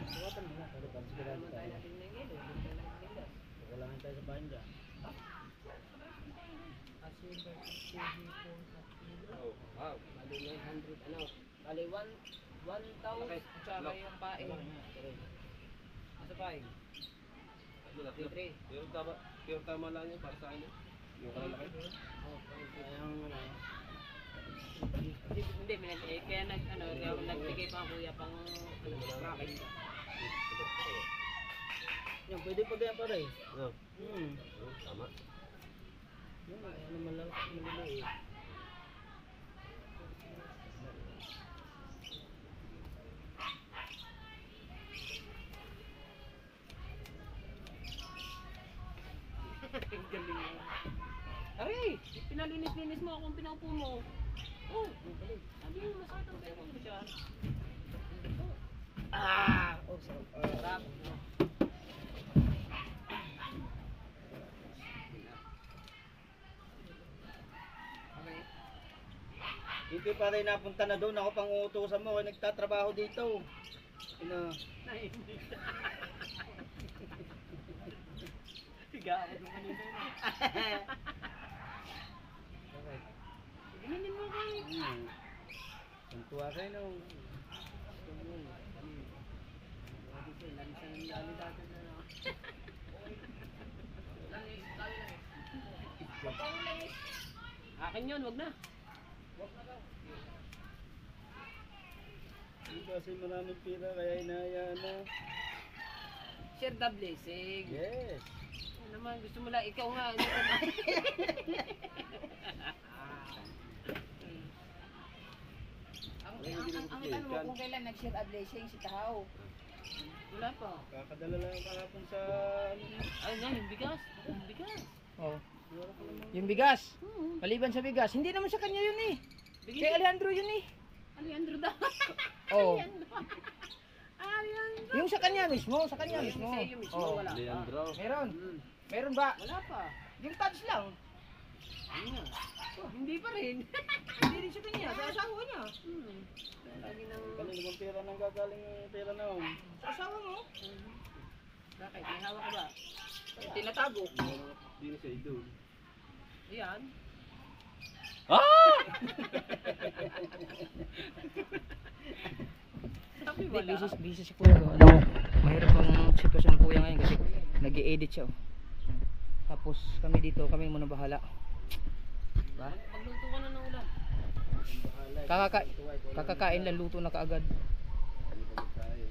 Sukatan mo nga. Pare, para sigurado Naman tayo tayo. natin ng yelo. Hindi tayo nagtindas. Kailangan tayo sa bahan dyan. Kasi ba hipon at yelo. Oh, wow. Bali 900 ano. Bali 1,000 tsaka yung pain. Nasa pain? Ano na? 3. Pero tama lang yun para sa akin. Yung kalalaki. Kayang ano. Hindi, kaya nagbigay pa ang kuya pang bracket. Yan, pwede pa ganyan pare. Ano? Tama. Yan, ano malalaki maliliit. Galing mo. Aray, pinalinis-linis mo kung pinaupo mo. Oh, sabi mo masakit ang pera mo siya. Oh, Sarap. Hindi pa rin napunta na doon. Ako pang uutusan mo. Kaya nagtatrabaho dito. Ina. Higa ako doon kanina. Ganyan mo kayo. Tuntua kayo no. Akin yun, wag na. Hindi kasi maraming pira kaya hinahayaan na. Share the blessing. Yes. Ano naman, gusto mo lang, ikaw nga. Hindi ka na. Ang itanong mo kung kailan nag-share a blessing si Tahaw. Wala pa. Kakadala lang kahapon sa ano niya. Ay na, yung bigas. Yung bigas. Oh. Yung bigas. Maliban sa bigas, hindi naman sa kanya yun eh. Kay Alejandro yun eh. Alejandro daw. Oh. Alejandro. Yung sa kanya mismo, sa kanya mismo. Sa iyo mismo, Oh. wala pa. Leandro. Meron. Meron ba? Wala pa. Yung touch lang. Ano nga? Hindi pa rin. Hindi rin sa kanya, sa asawa niya. Lagi nang... Kanina bang pera nang gagaling yung pera na oh. Sa asawa mo. Bakit? May hawak ka ba? Tinatago. Hindi na siya idol. Ayan. Sabi wala. Busy si Kuya. Ano, mahirap ang sitwasyon ng Kuya ngayon kasi nag-i-edit siya. Oh. Tapos kami dito, kami muna bahala. Diba? Magluto ka na ng ulam. Kakakain lang, luto na kaagad. Dami na tayo.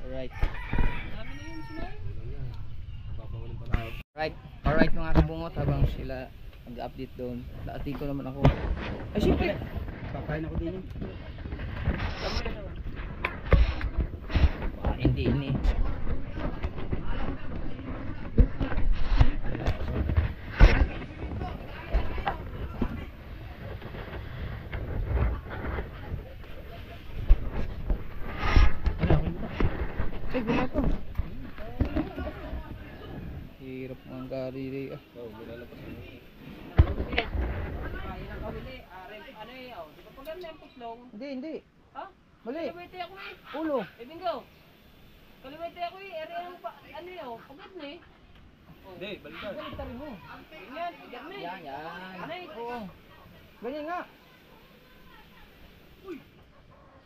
Alright. Dami na yun sinayin. Alright mga kabungot, habang sila nag-update doon. Dati ko naman ako. Ay siyempre. Kakain ako din eh. Hindi ini. Ay, gumapo. Hirap mga kariri. Oh, malalapas mo. Kain ang kawili. Ano eh, oh. Di ba pag ano yung putlong? Hindi. Ha? Mali. Kaliwete ako eh. Ulo. Eh, bingo. Kaliwete ako eh. Ere ang ano yun. Pagkat na eh. Hindi, balikan. Baliktarin mo. Ganyan. Pagkat na eh. Yan. Ano eh? Oo. Ganyan nga.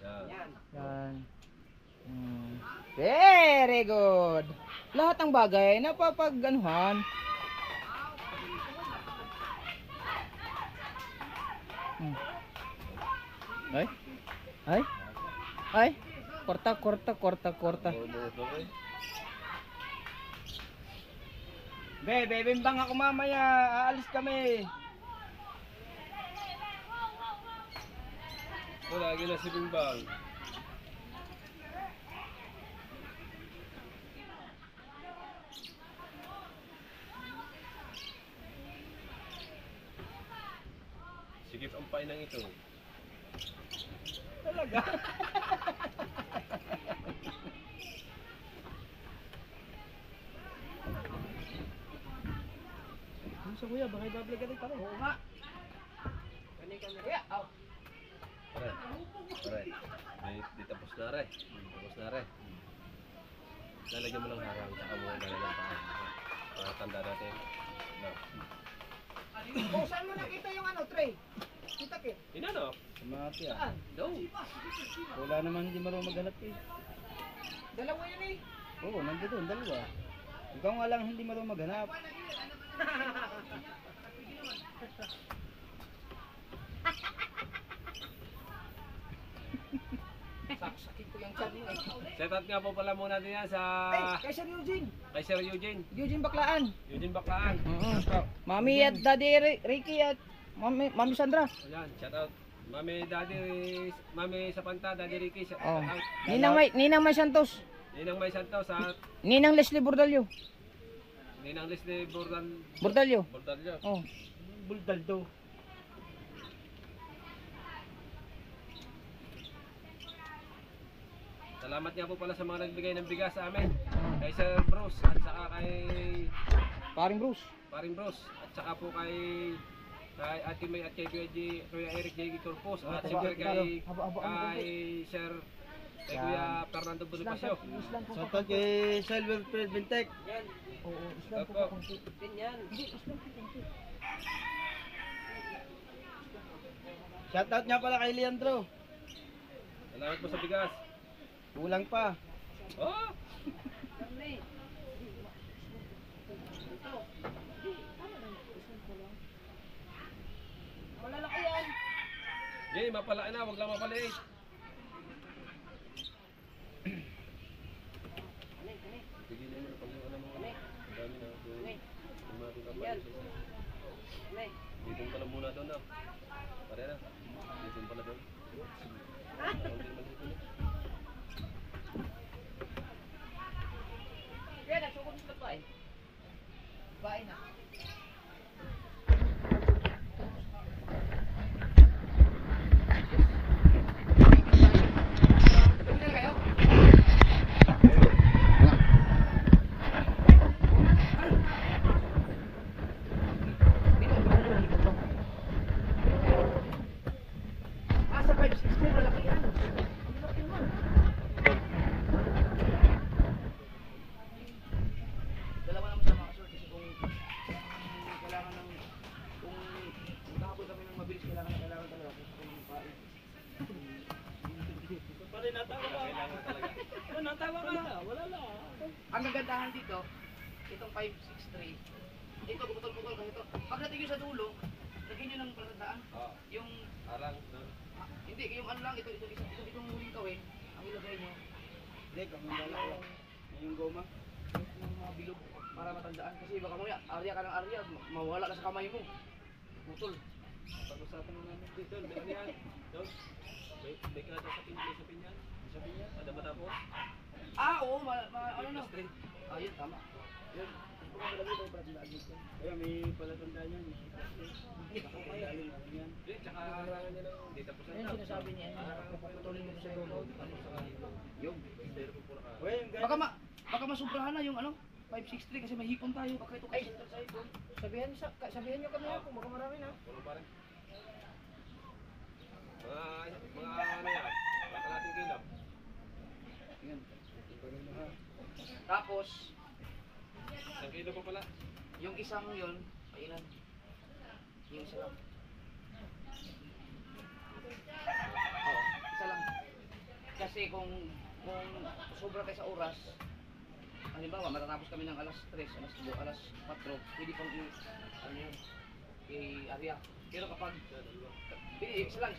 Yan. Yan. Very good. Lahat ng bagay napapaganuhan. Ay. Ay. Ay. Korta. Bimbang ako mamaya. Aalis kami. Lagi na si Bimbang. Sigip ang painang ito. Talaga. Ano sa kuya? Baka i-vlog ka rin pare. Oo nga. Kuya, aw. Pare. Di tapos na re. Tapos na re. Lalagyan mo ng harang saka mo lalagyan pa. Para tanda natin. No. Oh, saan mo nakita yung ano, tray? Kita kit. Inano? Mati ah. Saan? Daw. Wala naman hindi marunong maghanap eh. Dalawa yun eh. Oo, nandito dalawa. Ikaw nga lang hindi marunong maghanap. Sakit ko yung chan mo eh. Set out nga po pala muna din yan sa Ay, kay Sir Eugene. kay Sir Eugene. Eugene Baklaan. Eugene Baklaan. Mami at Daddy Ricky at Mami Sandra. Ayan, shout out. Mami Daddy, Mami Sapanta, Daddy Ricky, shout Oh. out. Ninang May Santos. Ninang May Santos at Ninang Leslie Bordalyo. Ninang Leslie Bordalyo. Bordalyo. Oh. Buldaldo. Salamat nga po pala sa mga nagbigay ng bigas sa amin. Kay Sir Bruce at saka kay Paring Bruce. Paring Bruce at saka po kay Ate May at kay Kuya Eric J. Corpus at siyempre kay Sir kay Kuya Fernando Bonifacio. Shoutout kay Silver Fred Bintek. Opo. Shoutout nga pala kay Leandro. Salamat po sa bigas. Kulang pa. Oh! Malalaki yan. Yay, mapalain na, wag lang mapaliit. Tigilan mo na pag yung alam mo. Ang dami na doon. Yung mga kapalit. Dito pala muna doon na. Pare na. Dito pala doon. Kaya nagsukod sa babae. Babae na. Asa 5-6 malaki yan. Ang laki mo. Dalawa naman sa mga sir kasi kung kailangan ng kung magkakapon kami ng mabilis kailangan talaga kung pain. Pare natawa ka. Ano natawa ka na? Wala na. Ang kagandahan dito, itong 563, ito puputol-putol kasi ito. Pagdating nyo sa dulo, lagyan nyo ng palatandaan. Ah, Yung, arang. No? hindi, yung ano lang, itong huling kawin, ang ilagay nyo, Hindi, kami dala ko. Yung goma. yung mga bilog para matandaan. Kasi baka mamaya, arya ka ng arya, mawala ka sa kamay mo. Putol. Pag-usapan mo namin dito. Doon yan. Doon. May kada sa pinyan. Sa pinyan. Ada ba tapos? Ah, oo, ano na. Ayun, tama. Yun. Kaya may palatandaan yan. May yan. Hindi, tsaka harangan niya ng hindi tapos Ayun sinasabi niya. Paputulin mo sa dulo. Yung. Uy, yung Baka masubrahan na yung ano, 563 kasi may hipon tayo. Baka ito kasi sa hipon. Sabihan niyo kami ako, baka marami na. Puno pa rin. Mga ano yan. Baka natin kilo. Yan. Tapos, Isang kilo pa pala. yung isang yun, kailan? Yung isa lang. Oo, isa lang. Kasi kung sobra kayo sa oras, halimbawa matatapos kami ng alas 3, alas 4, pwede pang ano yun, i-area. Pero kapag, isa lang.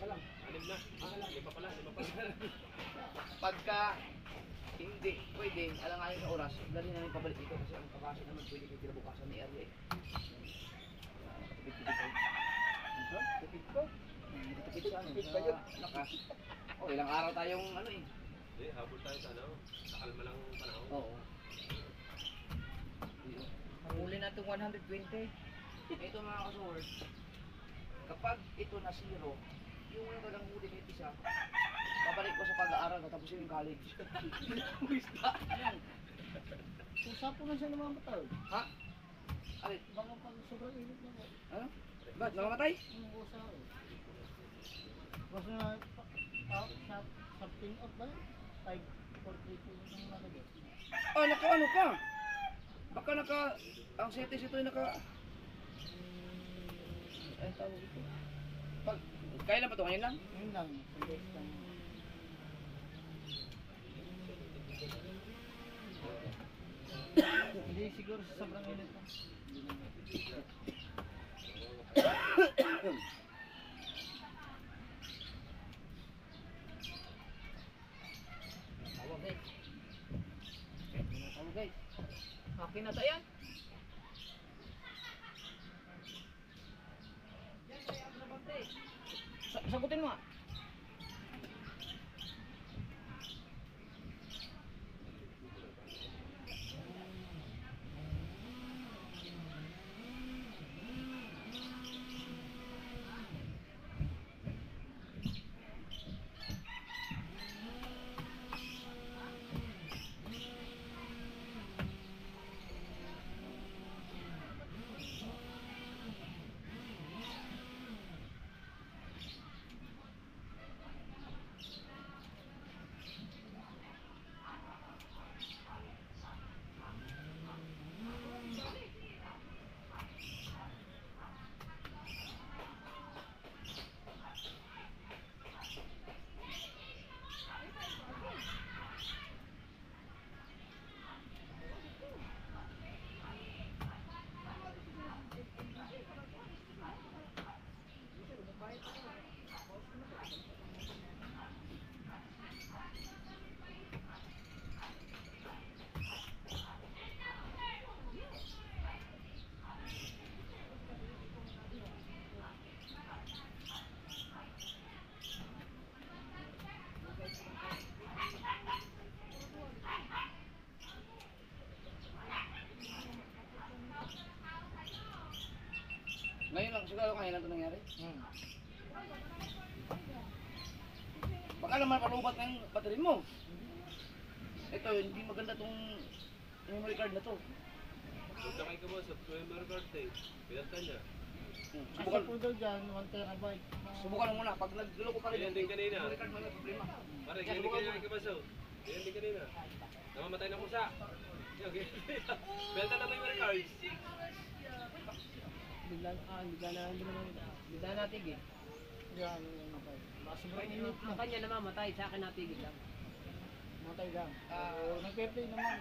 Anim na. Lima pala. Pagka hindi pwede, alangayin sa oras, dali namin pabalik dito kasi ang kapasok naman pwede kayo kinabukasan ni area. Tipid-tipid kayo. Tipid ko? Tipid sa ano? Sa lakas. Oh, ilang araw tayong ano eh. Hindi, habol tayo sa ano. Nakalma lang panahon. Oo. Ang huli na itong 120. Ito mga kasaward, kapag ito na zero, yung una talagang huli kahit isa, babalik ko sa pag-aaral, tapos yung college. Bista. Usapo na siya ng mga bataw. Ha? Alin? Baka pag sobrang init na po. Ano? Ba't? Namamatay? Yung usapo. Basta na, something out ba? 5-4-3 yung nalagay. Ah, naka-ano ka? Baka ang settings ito ay ay tawag ito. Kailan pa ito? Ngayon lang? Yun lang. Hindi siguro sa sobrang init na. Tawag guys. Tawag guys. Akin na tayo. Sagutin mo ah. ngayon lang ito nangyari? Baka naman palubat ng battery mo. Ito, hindi maganda tong memory card na to. Punta kay Kabos sa memory card eh. Pinagtan niya. Subukan, po daw dyan, 1 terabyte. subukan mo muna. Pag nagdulo ko pa rin, Ganyan din kanina. memory card mo may problema. Pare, Kaya ganyan din subukan kanina mo. kay Kabos. Ganyan din kanina. Namamatay na pusa. Okay. Belta na memory card. Bigla natigil. Yan, sobrang init na. Kanya namamatay, sa akin natigil lang. Matay lang. Nag-play naman.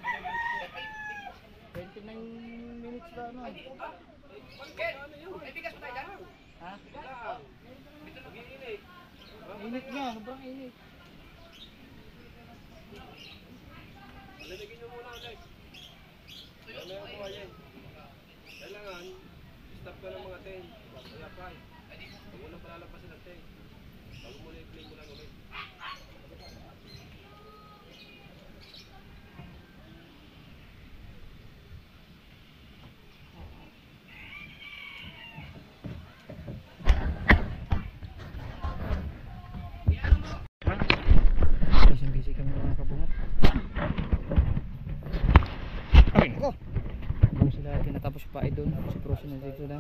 29 minutes na ano. Ken, may bigas pa tayo dyan? Ha? Mag-iinit. Init nga, sobrang init. Lalagyan nyo muna ulit. Ano yung kuha yan? Kailangan, stop ka ng mga 10. Kaya 5. Huwag mo na palalampasin ng 10. Bago mo na i-play mo lang ulit. Busy kami mga kabungat. Ay, ako! Kung sila tinatapos pa ay doon. Si Proso na dito na.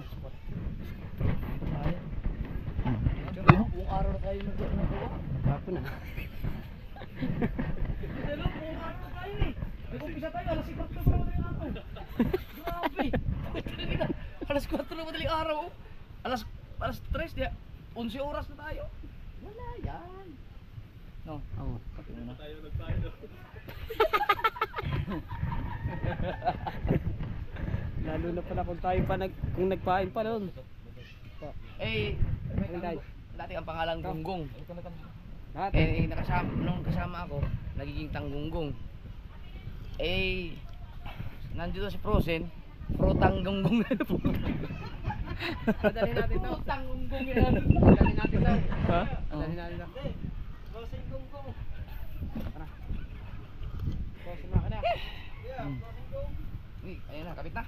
Buong araw na tayo nagkuha. Ako na. Nag-umpisa tayo, alas 4 na pala madaling araw. Grabe! Alas 4 na madaling araw. Alas 3, di 11 oras na tayo. Wala yan. No? Oo. Tayo nagtayo. Lalo na pala kung tayo pa kung nagpain pa noon. Eh, Ay. dati ang pangalan Gunggong. Lahat. Nung kasama ako, nagiging Tanggunggong. Eh, nandito si Frozen, Frotang Gunggong. Dadalhin natin daw. Frotang Gunggong yan. Dadalhin natin daw. Ha? Dadalhin natin daw. Rosing Gonggong. Boss, na ka na. Yeah, Rosing Gong. Ayun na, kapit na.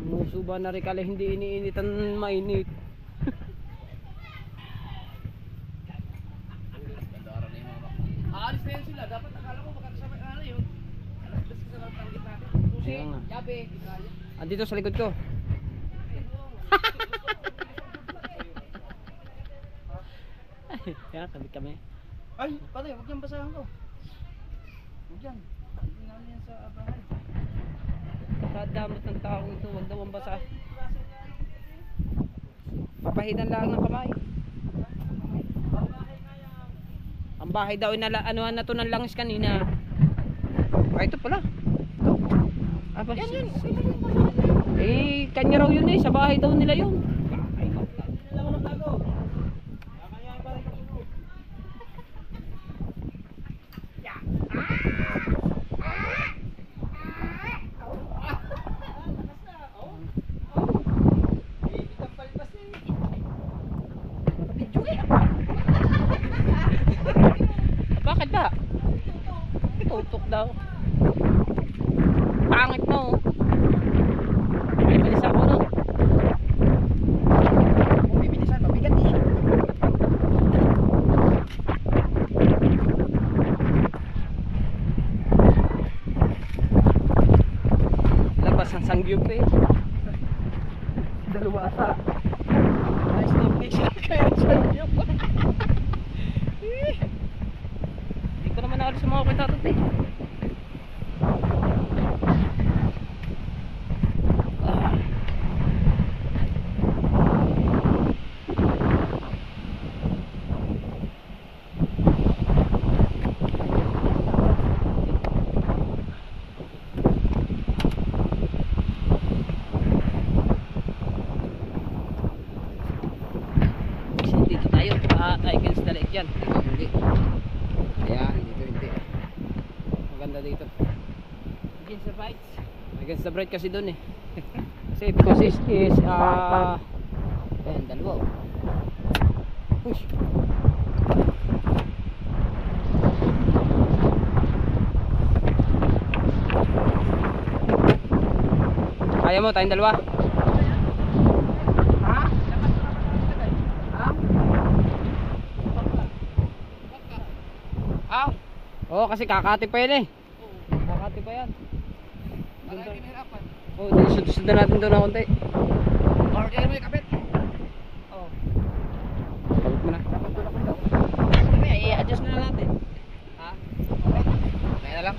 Muso ba na Ricale hindi iniinitan mainit? Ganda araw na yung mga aalis na yun sila. Dapat akala ko makakasama yung ano yun. Alas 10 kasi sa target natin. Susi, Kaya nga. yabe, di kaya. Andito sa likod ko. Kaya tabi kami. Ay, patay, huwag niyang basahan ko. Huwag yan. Hindi nga yan sa bahay. Kadamot ng tao ito, wag daw ang basa. Papahidan lang ng kamay. Ang bahay daw anuhan na to ng langis kanina. Ito pala. Apa? Yan. Eh, kanya raw yun eh, sa bahay daw nila yun. Bakit ba? Tutok daw. Pangit mo. Ay, bilis ako no. Kung bibilisan, mabigat eh. Labas ang sangyup eh. Dalawasa. Nice name nation kaya sangyup. Hindi ko naman nakalis sa mga kwentatot eh. Dito tayo, against the lake yan. Hindi. Ayan, dito hindi. Maganda dito. Against the bites. Against the bright kasi doon eh. Kasi because is ayan, dalawa oh. Push. Kaya Kaya mo, tayong dalawa. Ha? Ha? Ah. Oo, kasi kakati pa yan eh. Kakati pa yan. Para hindi mahirapan. Oo, sundan natin doon na konti. Or kaya mo yung kapit. Oo. Kapit mo na. Mamaya, i-adjust na natin. Ha? Okay. Kaya na lang.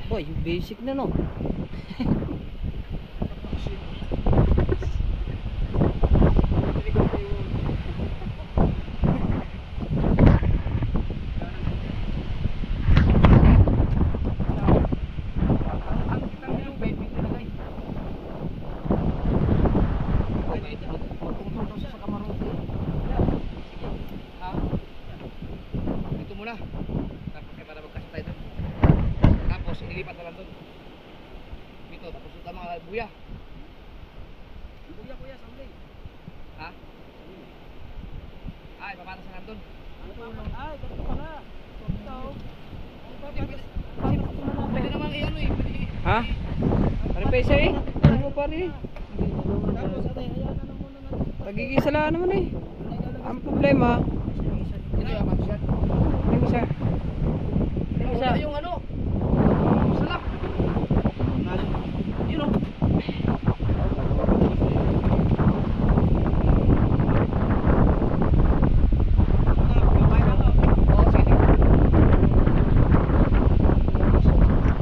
Boy, basic na no. Ito muna. Tapos para magkasya tayo doon. Tapos ililipat na lang doon. Dito, tapos ito ang mga buya. Buya kuya, samlay. Ha? Ah, ipapatas na lang doon. Ay, ganito pala. Ito. Pwede naman i-ano eh. Pwede Ha? Ano pa isa eh? Ano mo pare? Tapos ate, ayan na lang muna natin. Pagigisa lang naman eh. Ang problema, Ito yung apatas yan. yung isa. Yung isa. Wala yung ano. Salak. Yun o. Oo, sige.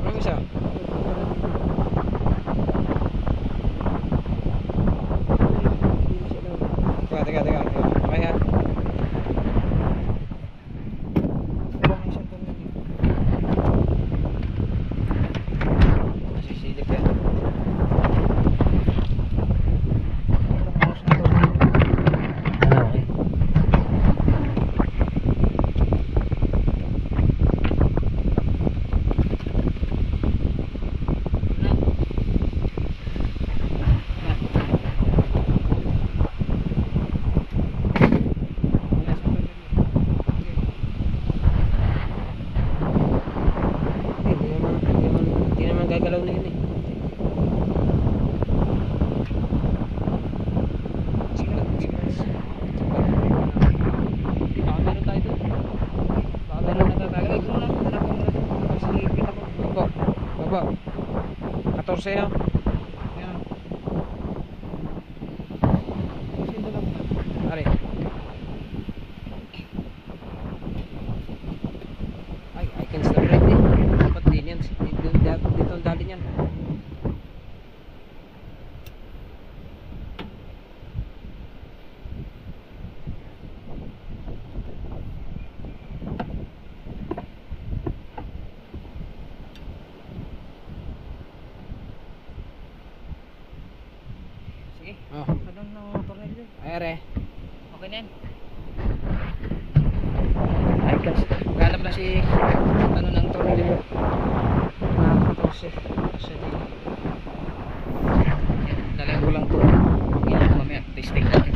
Anong isa? Teka. Okay ha? Nasisilip yan. Okay. Hindi naman gagalaw na yun eh. Sige lang. Baka meron tayo doon. Baka meron natatagal. Ito muna. Hanap ko muna. Kasi kita ko. Baba. 14 ha? Yan. Ari. Ay, I can stop right eh. Dapat din yan. Dito ang dali niyan. Sige. Oh. Anong tornilyo? Ay, are. Okay na yan. Ay, kasi galap na si ano ng tornilyo. Kasi din. Yan, dalhin ko lang to. Yan, mamaya testing natin.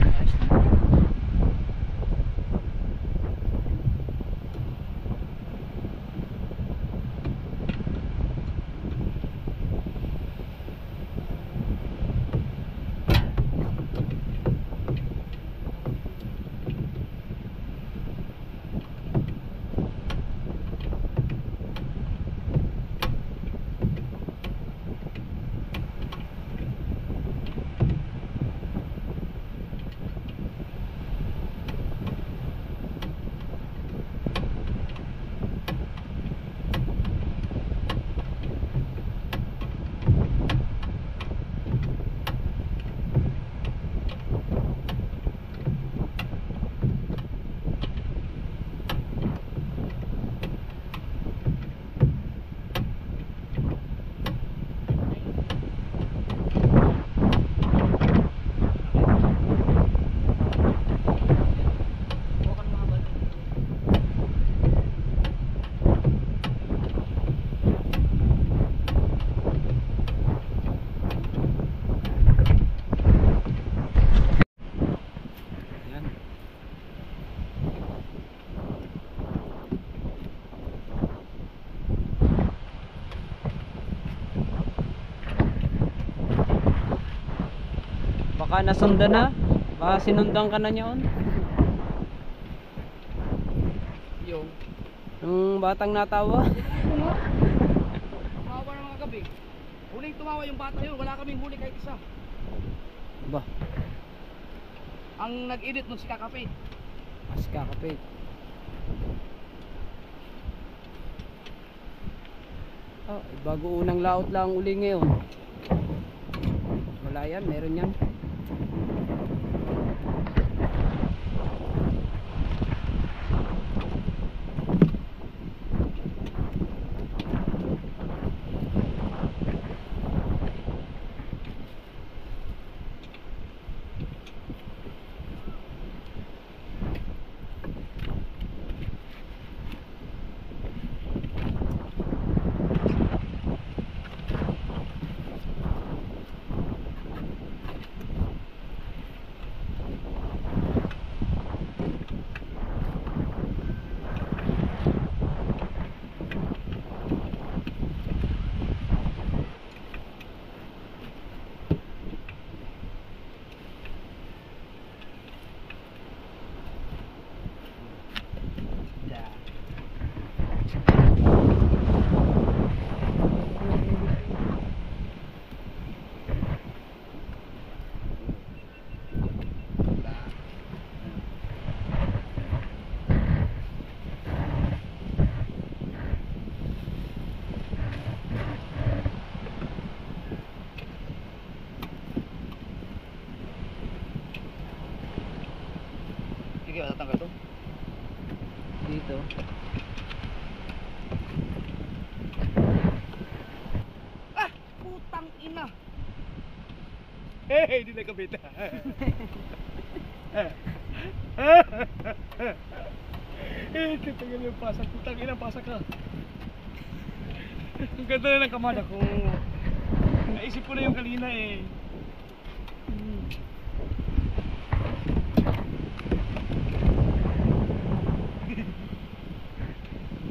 Ayos na. Baka nasundan na. Baka sinundan ka na niyon. Yung Yung batang natawa. tumawa ng mga gabi. Huling tumawa yung bata yun, wala kaming huli kahit isa. Ba, Ang nag-edit nun si Kakapit. mas kakapit. Oh, bago unang laot lang uli ngayon. Wala yan, meron yan. Sige, matatanggal to. Dito. Ah! Putang ina! Hey, hindi na kabita. Eh, tatagal yung pasak. Putang ina, pasak ka. Ang ganda na ng kamada ko. Naisip ko na yung kanina eh.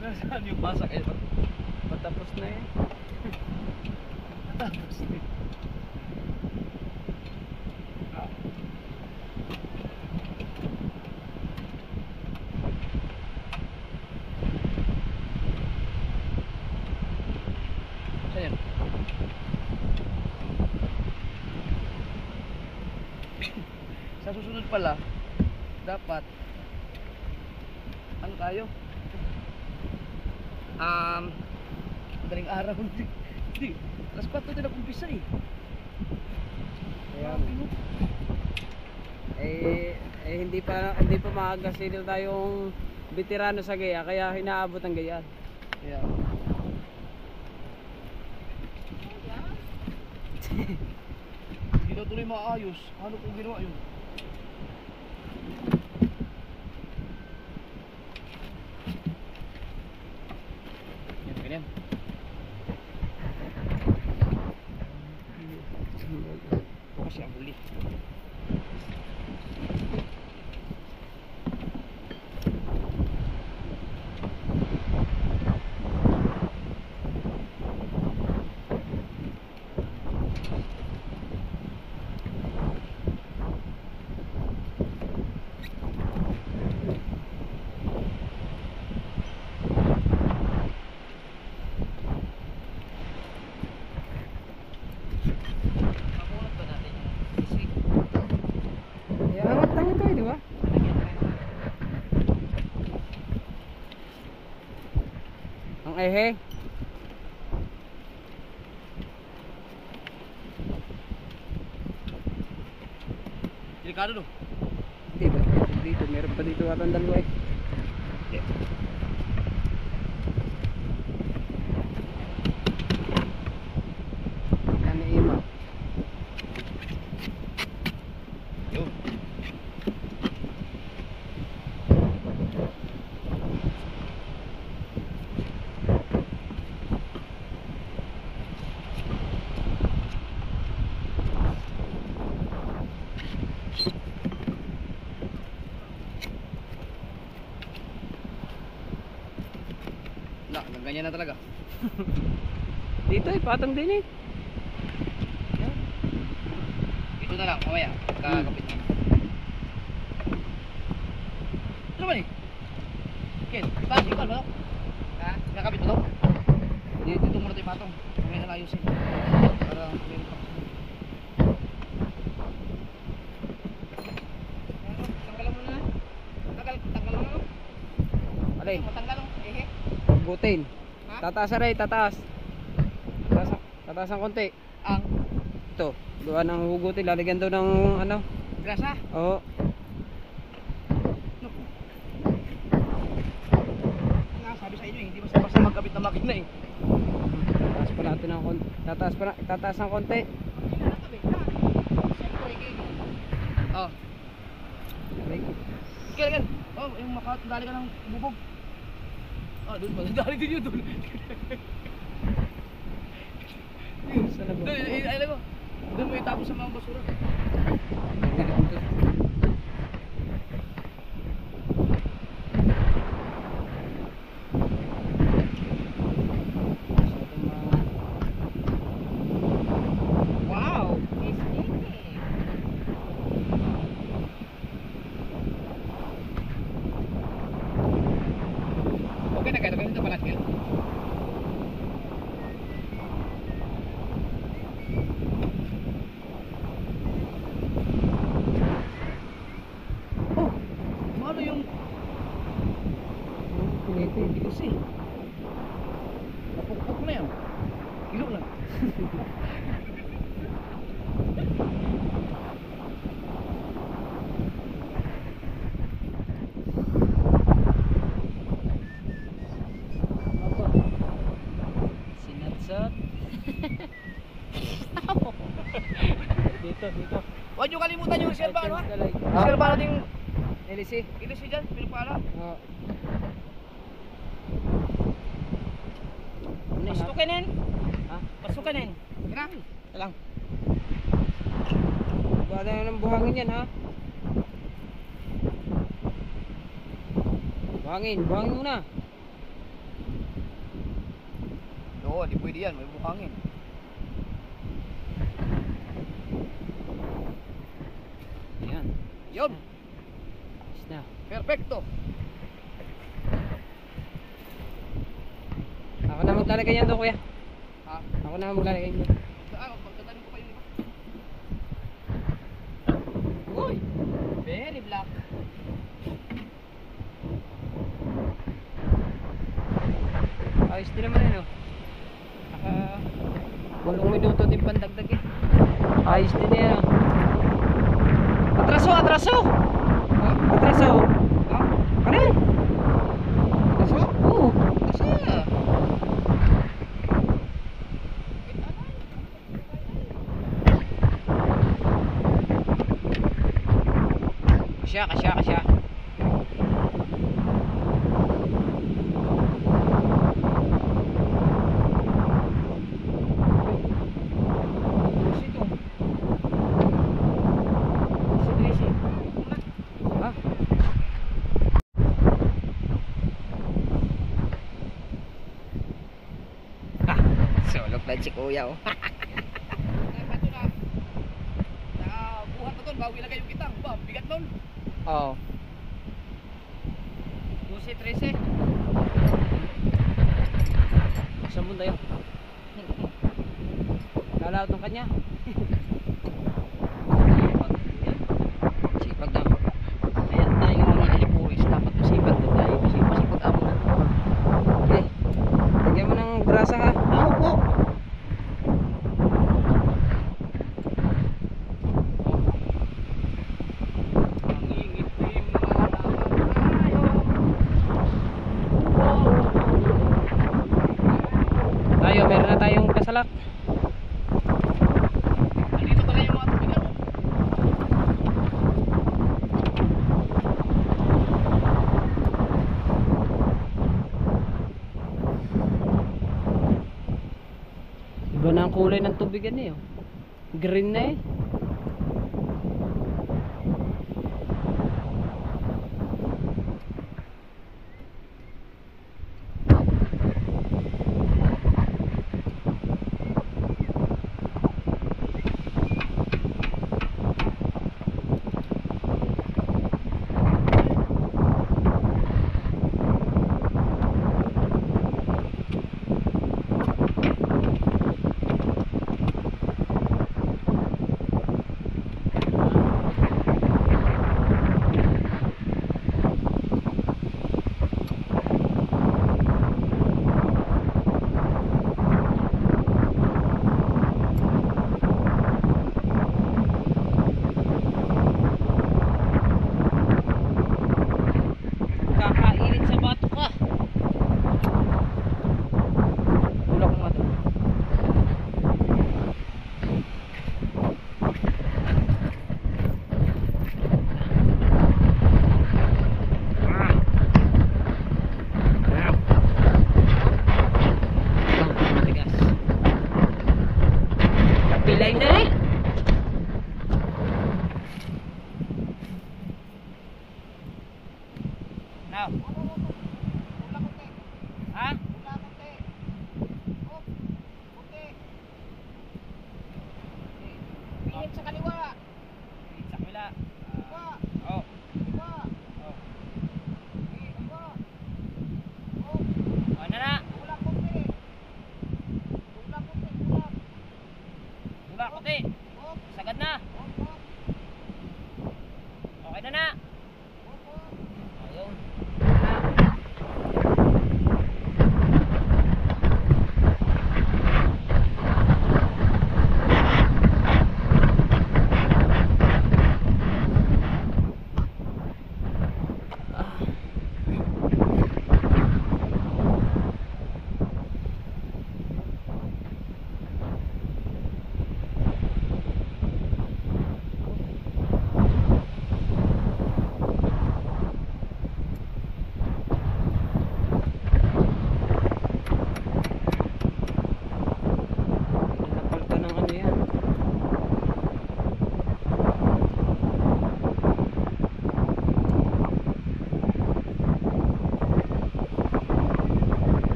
Nasaan yung pasak eh? Patapos na eh. Tapos eh. Saan yan? Sa susunod pala, dapat ano tayo? Madaling araw hindi. Alas 4 din nag-umpisa eh. Ayan. Hindi pa maaga, still tayong veterano sa gaya, kaya hinaabot ang gaya. Kaya hindi na tuloy maayos. Ano kung ginawa yun? Yan, ganyan. Bukas yan, huli. Makunat ba natin yung isig? Kaya angat lang ito eh, di ba? Ang ehe. Delikado no? Hindi ba? Dito, meron pa dito atang dalawa eh. Yan ni Ima. Yun. Na, ganyan na talaga. Dito eh, patong din eh. Ito Doon na lang, mamaya. Kakapit na. Ano ba ni? Ken, ikaw ba? Ha? Kakapit mo to? Dito muna tayo patong. Mamaya na ayusin. Para meron pa. Tanggalan mo na. Tanggalan mo. Alay, Matanggal mo. Ehe. butin. Ha? Tataas aray, tataas. Tataas ang konti. Ang Ito, gawa ng hugutin. Lalagyan daw ng ano. grasa. Oo. Nga, sabi sa inyo hindi basta magkabit na makina eh. Tataas pa natin ng konti. Tataas ng konti. Oh. Kailan? Oh, yung makadali ka ng bubog. Ah, doon ba? Dali din yun doon. Saan na ba? Doon, alam mo. Doon mo itapos sa mga basura. Wow! Okay na kayo, ganito pala skill. Oh! Ano yung bilis eh? Napukpok na yan. Kilo lang. Sinatsat. Dito. Huwag nyo kalimutan yung reserva, ano ha? Ha? Reserva natin LC. ilisi dyan, pinupala. Oo. Pasukan yan. Ha? Pasukan yan. Kina? Lang. Bada ng buhangin yan ha. Buhangin muna. Oo, di pwede yan, may buhangin. Ayan. Yun, Ayos na. perfecto. Ako na maglalagay yan doon kuya. Ha? Ako na maglalagay yan doon. Pagkatanin ko pa yung iba. Uy! Very black. Ayos din naman yun oh. Naka 8 minuto din pandagdag eh. Ayos din yan oh. Atraso! Atraso! Ha? Pare! Kaso? Oo! Kasi Kasya. Ha? Sulok na si kuya oh. ito na. Nakabuhat na doon, bago ilagay yung kitang. Ba, bigat doon. Oo. 12-13. Saan mo tayo? Lalaot ng kanya. Sipag na. Kaya tayo mga alipuris, dapat masipag din tayo. Kasi masipag amo na. Okay. Lagyan mo ng grasa ha. Ako po! Meron na tayong kasalak. Andito pala yung mga tubigan. Iba na ang kulay ng tubigan eh oh. Green na eh.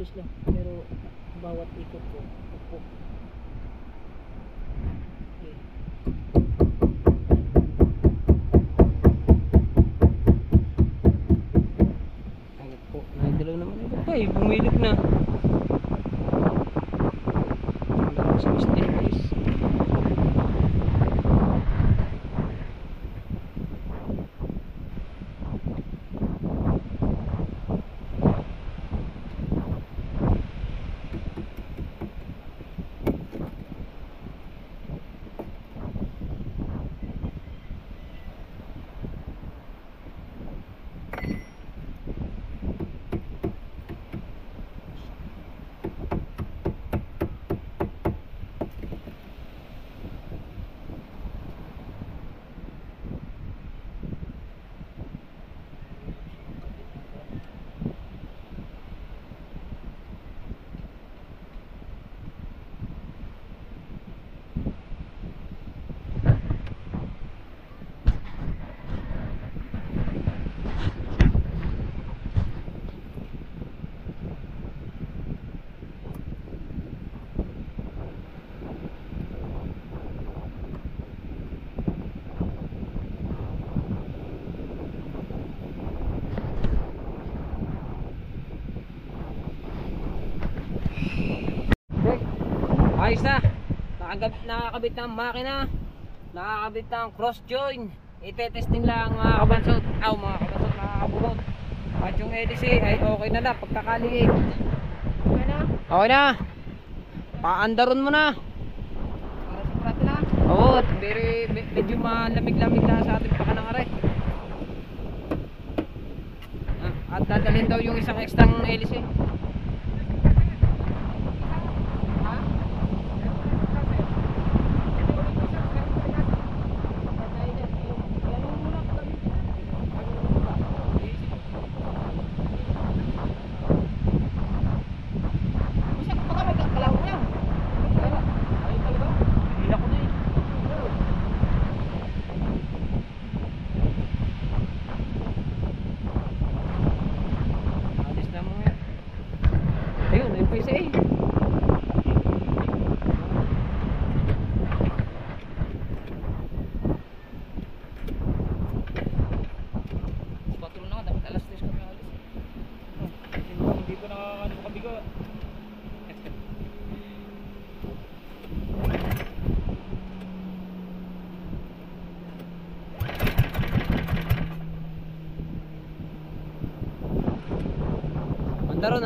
mabilis lang. Pero bawat ikot ko, upo. Okay. Ayun po, nagdalaw naman ito pa eh, bumilip na. Wala ko sa mistake guys. Ayos na. Nakakabit ng makina. Nakakabit ng cross join. Itetesting lang mga kabansot. Mga kabansot, mga kabunot. At yung LC ay okay na pagkakaliit. Okay na? Okay na. Paandaron mo na. Para sa prat na. Oo, medyo malamig-lamig na sa ating pakanangare. At dadalhin daw yung isang extra LC.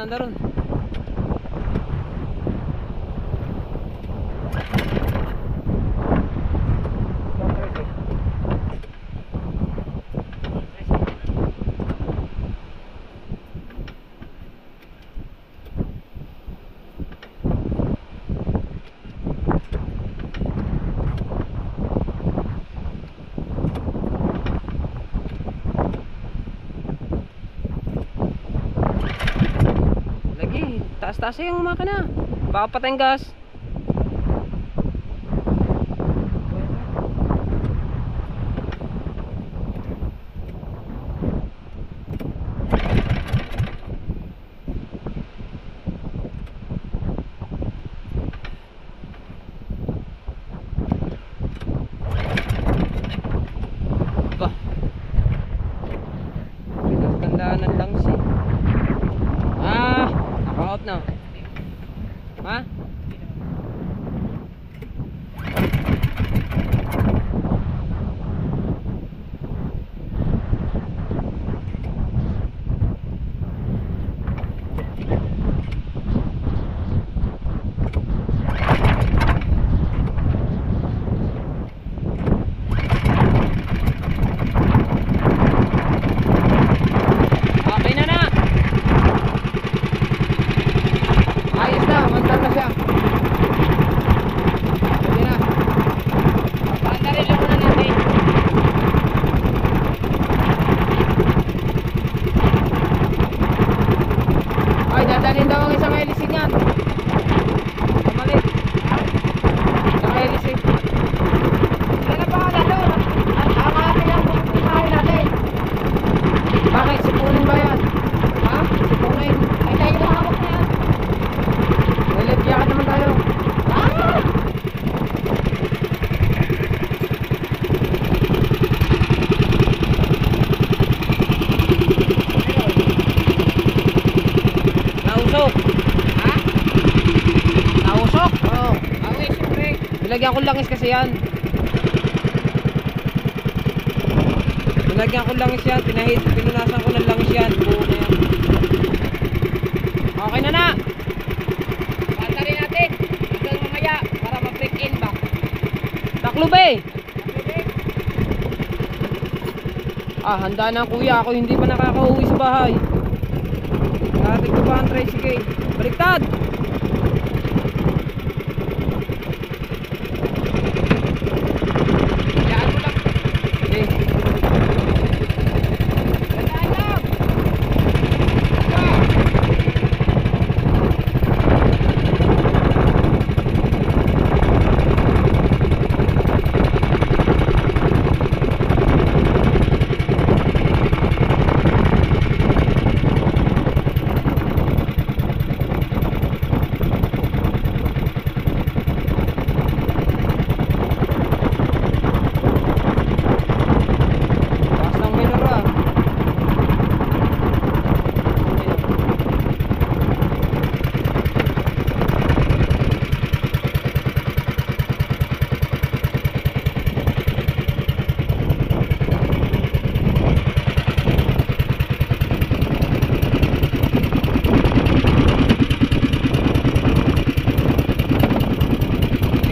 Andaron. Taas yung makina. Baka patay ang gas. Ba. Tandaanan lang siya. Naka-out na. Ha? Bakit? Sipunin ba yan? Ha? Sipunin. Ay, tayo na hawak na yan. Nilagyan ko langis kasi yan. Nilagyan ko langis yan. Pinunasan ko ng langis yan. Buo na yan. Okay na na. Panta rin natin. Hanggang mamaya para ma-break in ba? Taklob eh. Handa na kuya. Ako hindi pa nakakauwi sa bahay. Natin ko pa ang tricycle. Baliktad. Yan mo lang. Okay. Tandaan lang. Taas ng minor ah.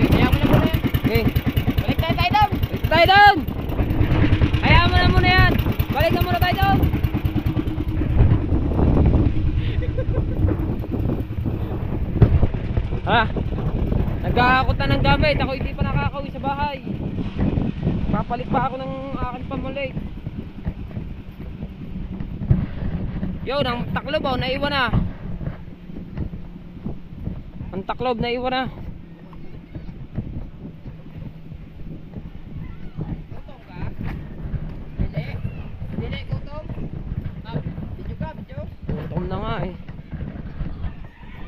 Kaya mo na muna yan. Okay. Balik tayo down. Balik tayo doon. Hayaan mo na muna yan. Balik na muna tayo doon. Ha? Nag-aakot na ng gamit. Ako hindi pa nakakauwi sa bahay. Papalit pa ako ng aking pamalik. Yo, ang taklob oh, naiwan na. Ang taklob naiwan na. Gutom ka? Hindi. Hindi, gutom. Video ka, video. Gutom na nga eh.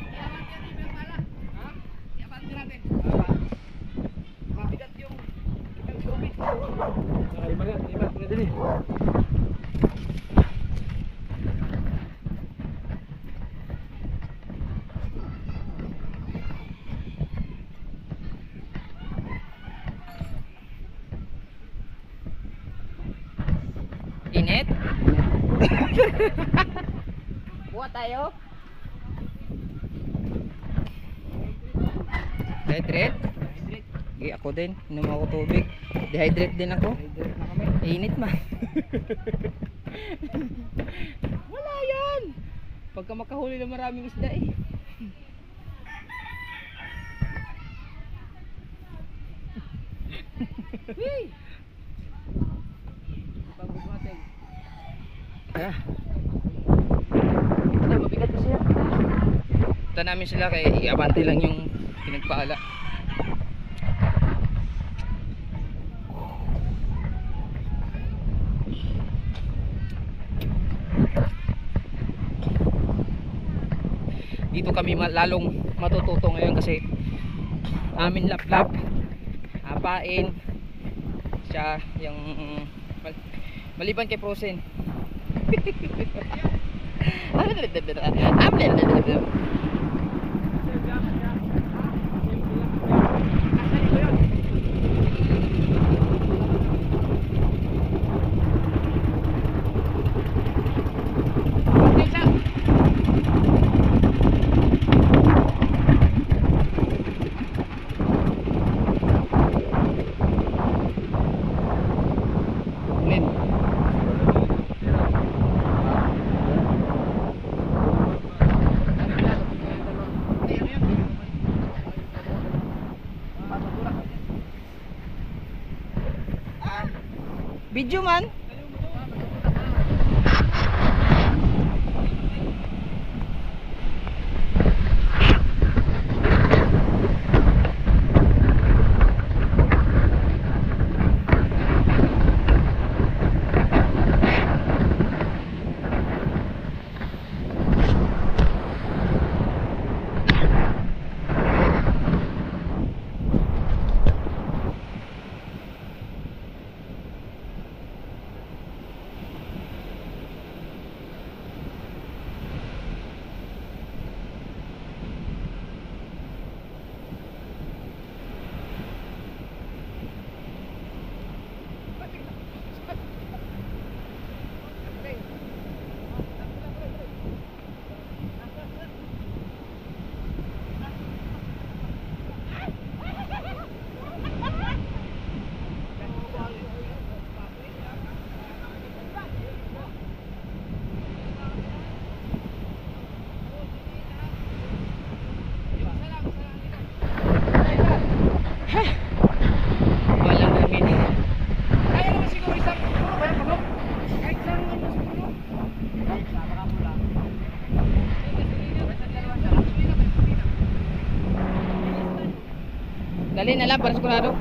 Iawan natin yung pala. Ha? Iawan natin. Mabigat yung tubig. Dali. Init? Buhat tayo? Hydrate? Eh, ako din. Inom ako tubig. Dehydrate din ako. Init man. Wala yan! Pagka makahuli ng maraming isda eh. Hey! Pagbubuhatin. Ah, Ay, mabigat kasi yan. punta namin sila kay iabante lang yung pinagpaala. Dito kami lalong matututo ngayon kasi amin laplap apain siya yung maliban kay Frozen. Video man. Dali na lang para sigurado.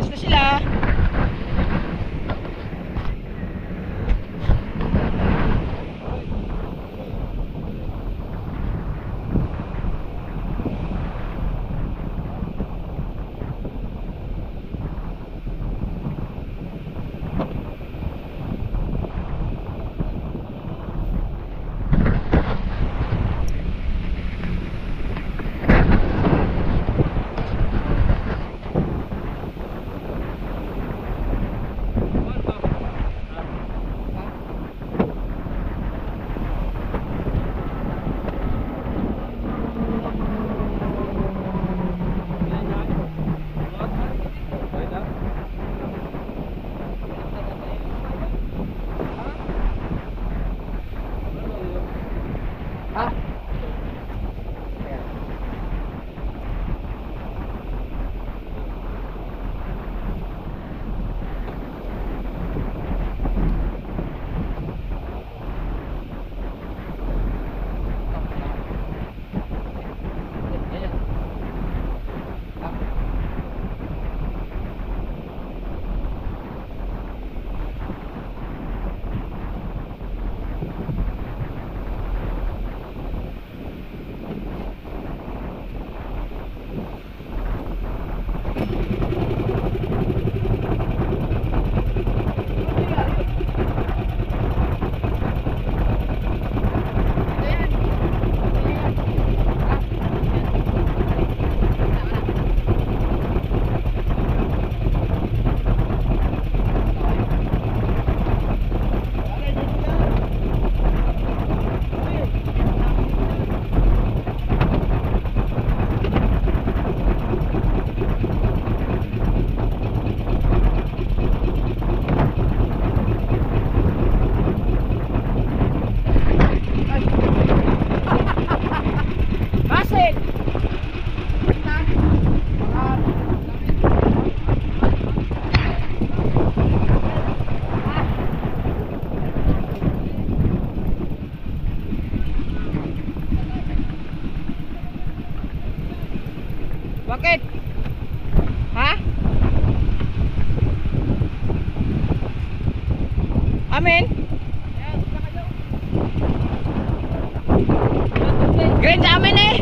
Gusto sila. Ha? Bakit? Bakit? Ha? Amin? Green sa amin eh.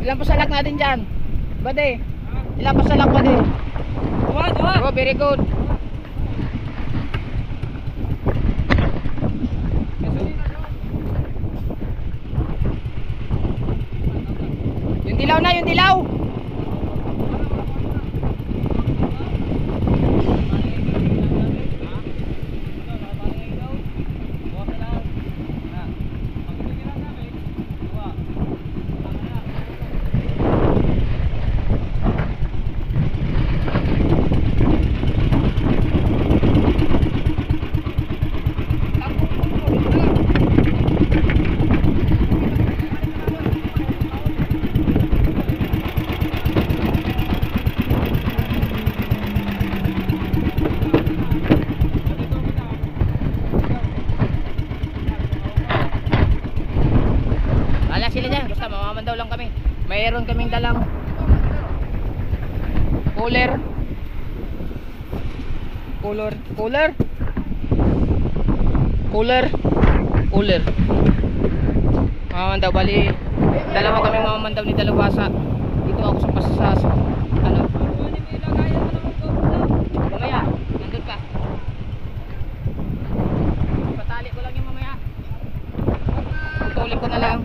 Ilang pasalak natin dyan? Bade? Ilang pasalak bade? Oh, very good. Yung dilaw na, yung dilaw. Sila dyan, basta mamaman daw lang kami. Mayroon kaming dalang cooler cooler Mamamandaw, bali dalawa kami mamamandaw ni Dalawasa. Dito ako sa pasasas. Ano? Mamaya, nandun ka. Patali ko lang yung mamaya. Tulik ko na lang.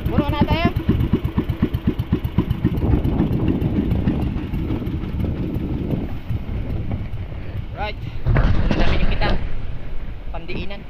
Puro na tayo. Right. Ano namin yung kita? Pandiinan.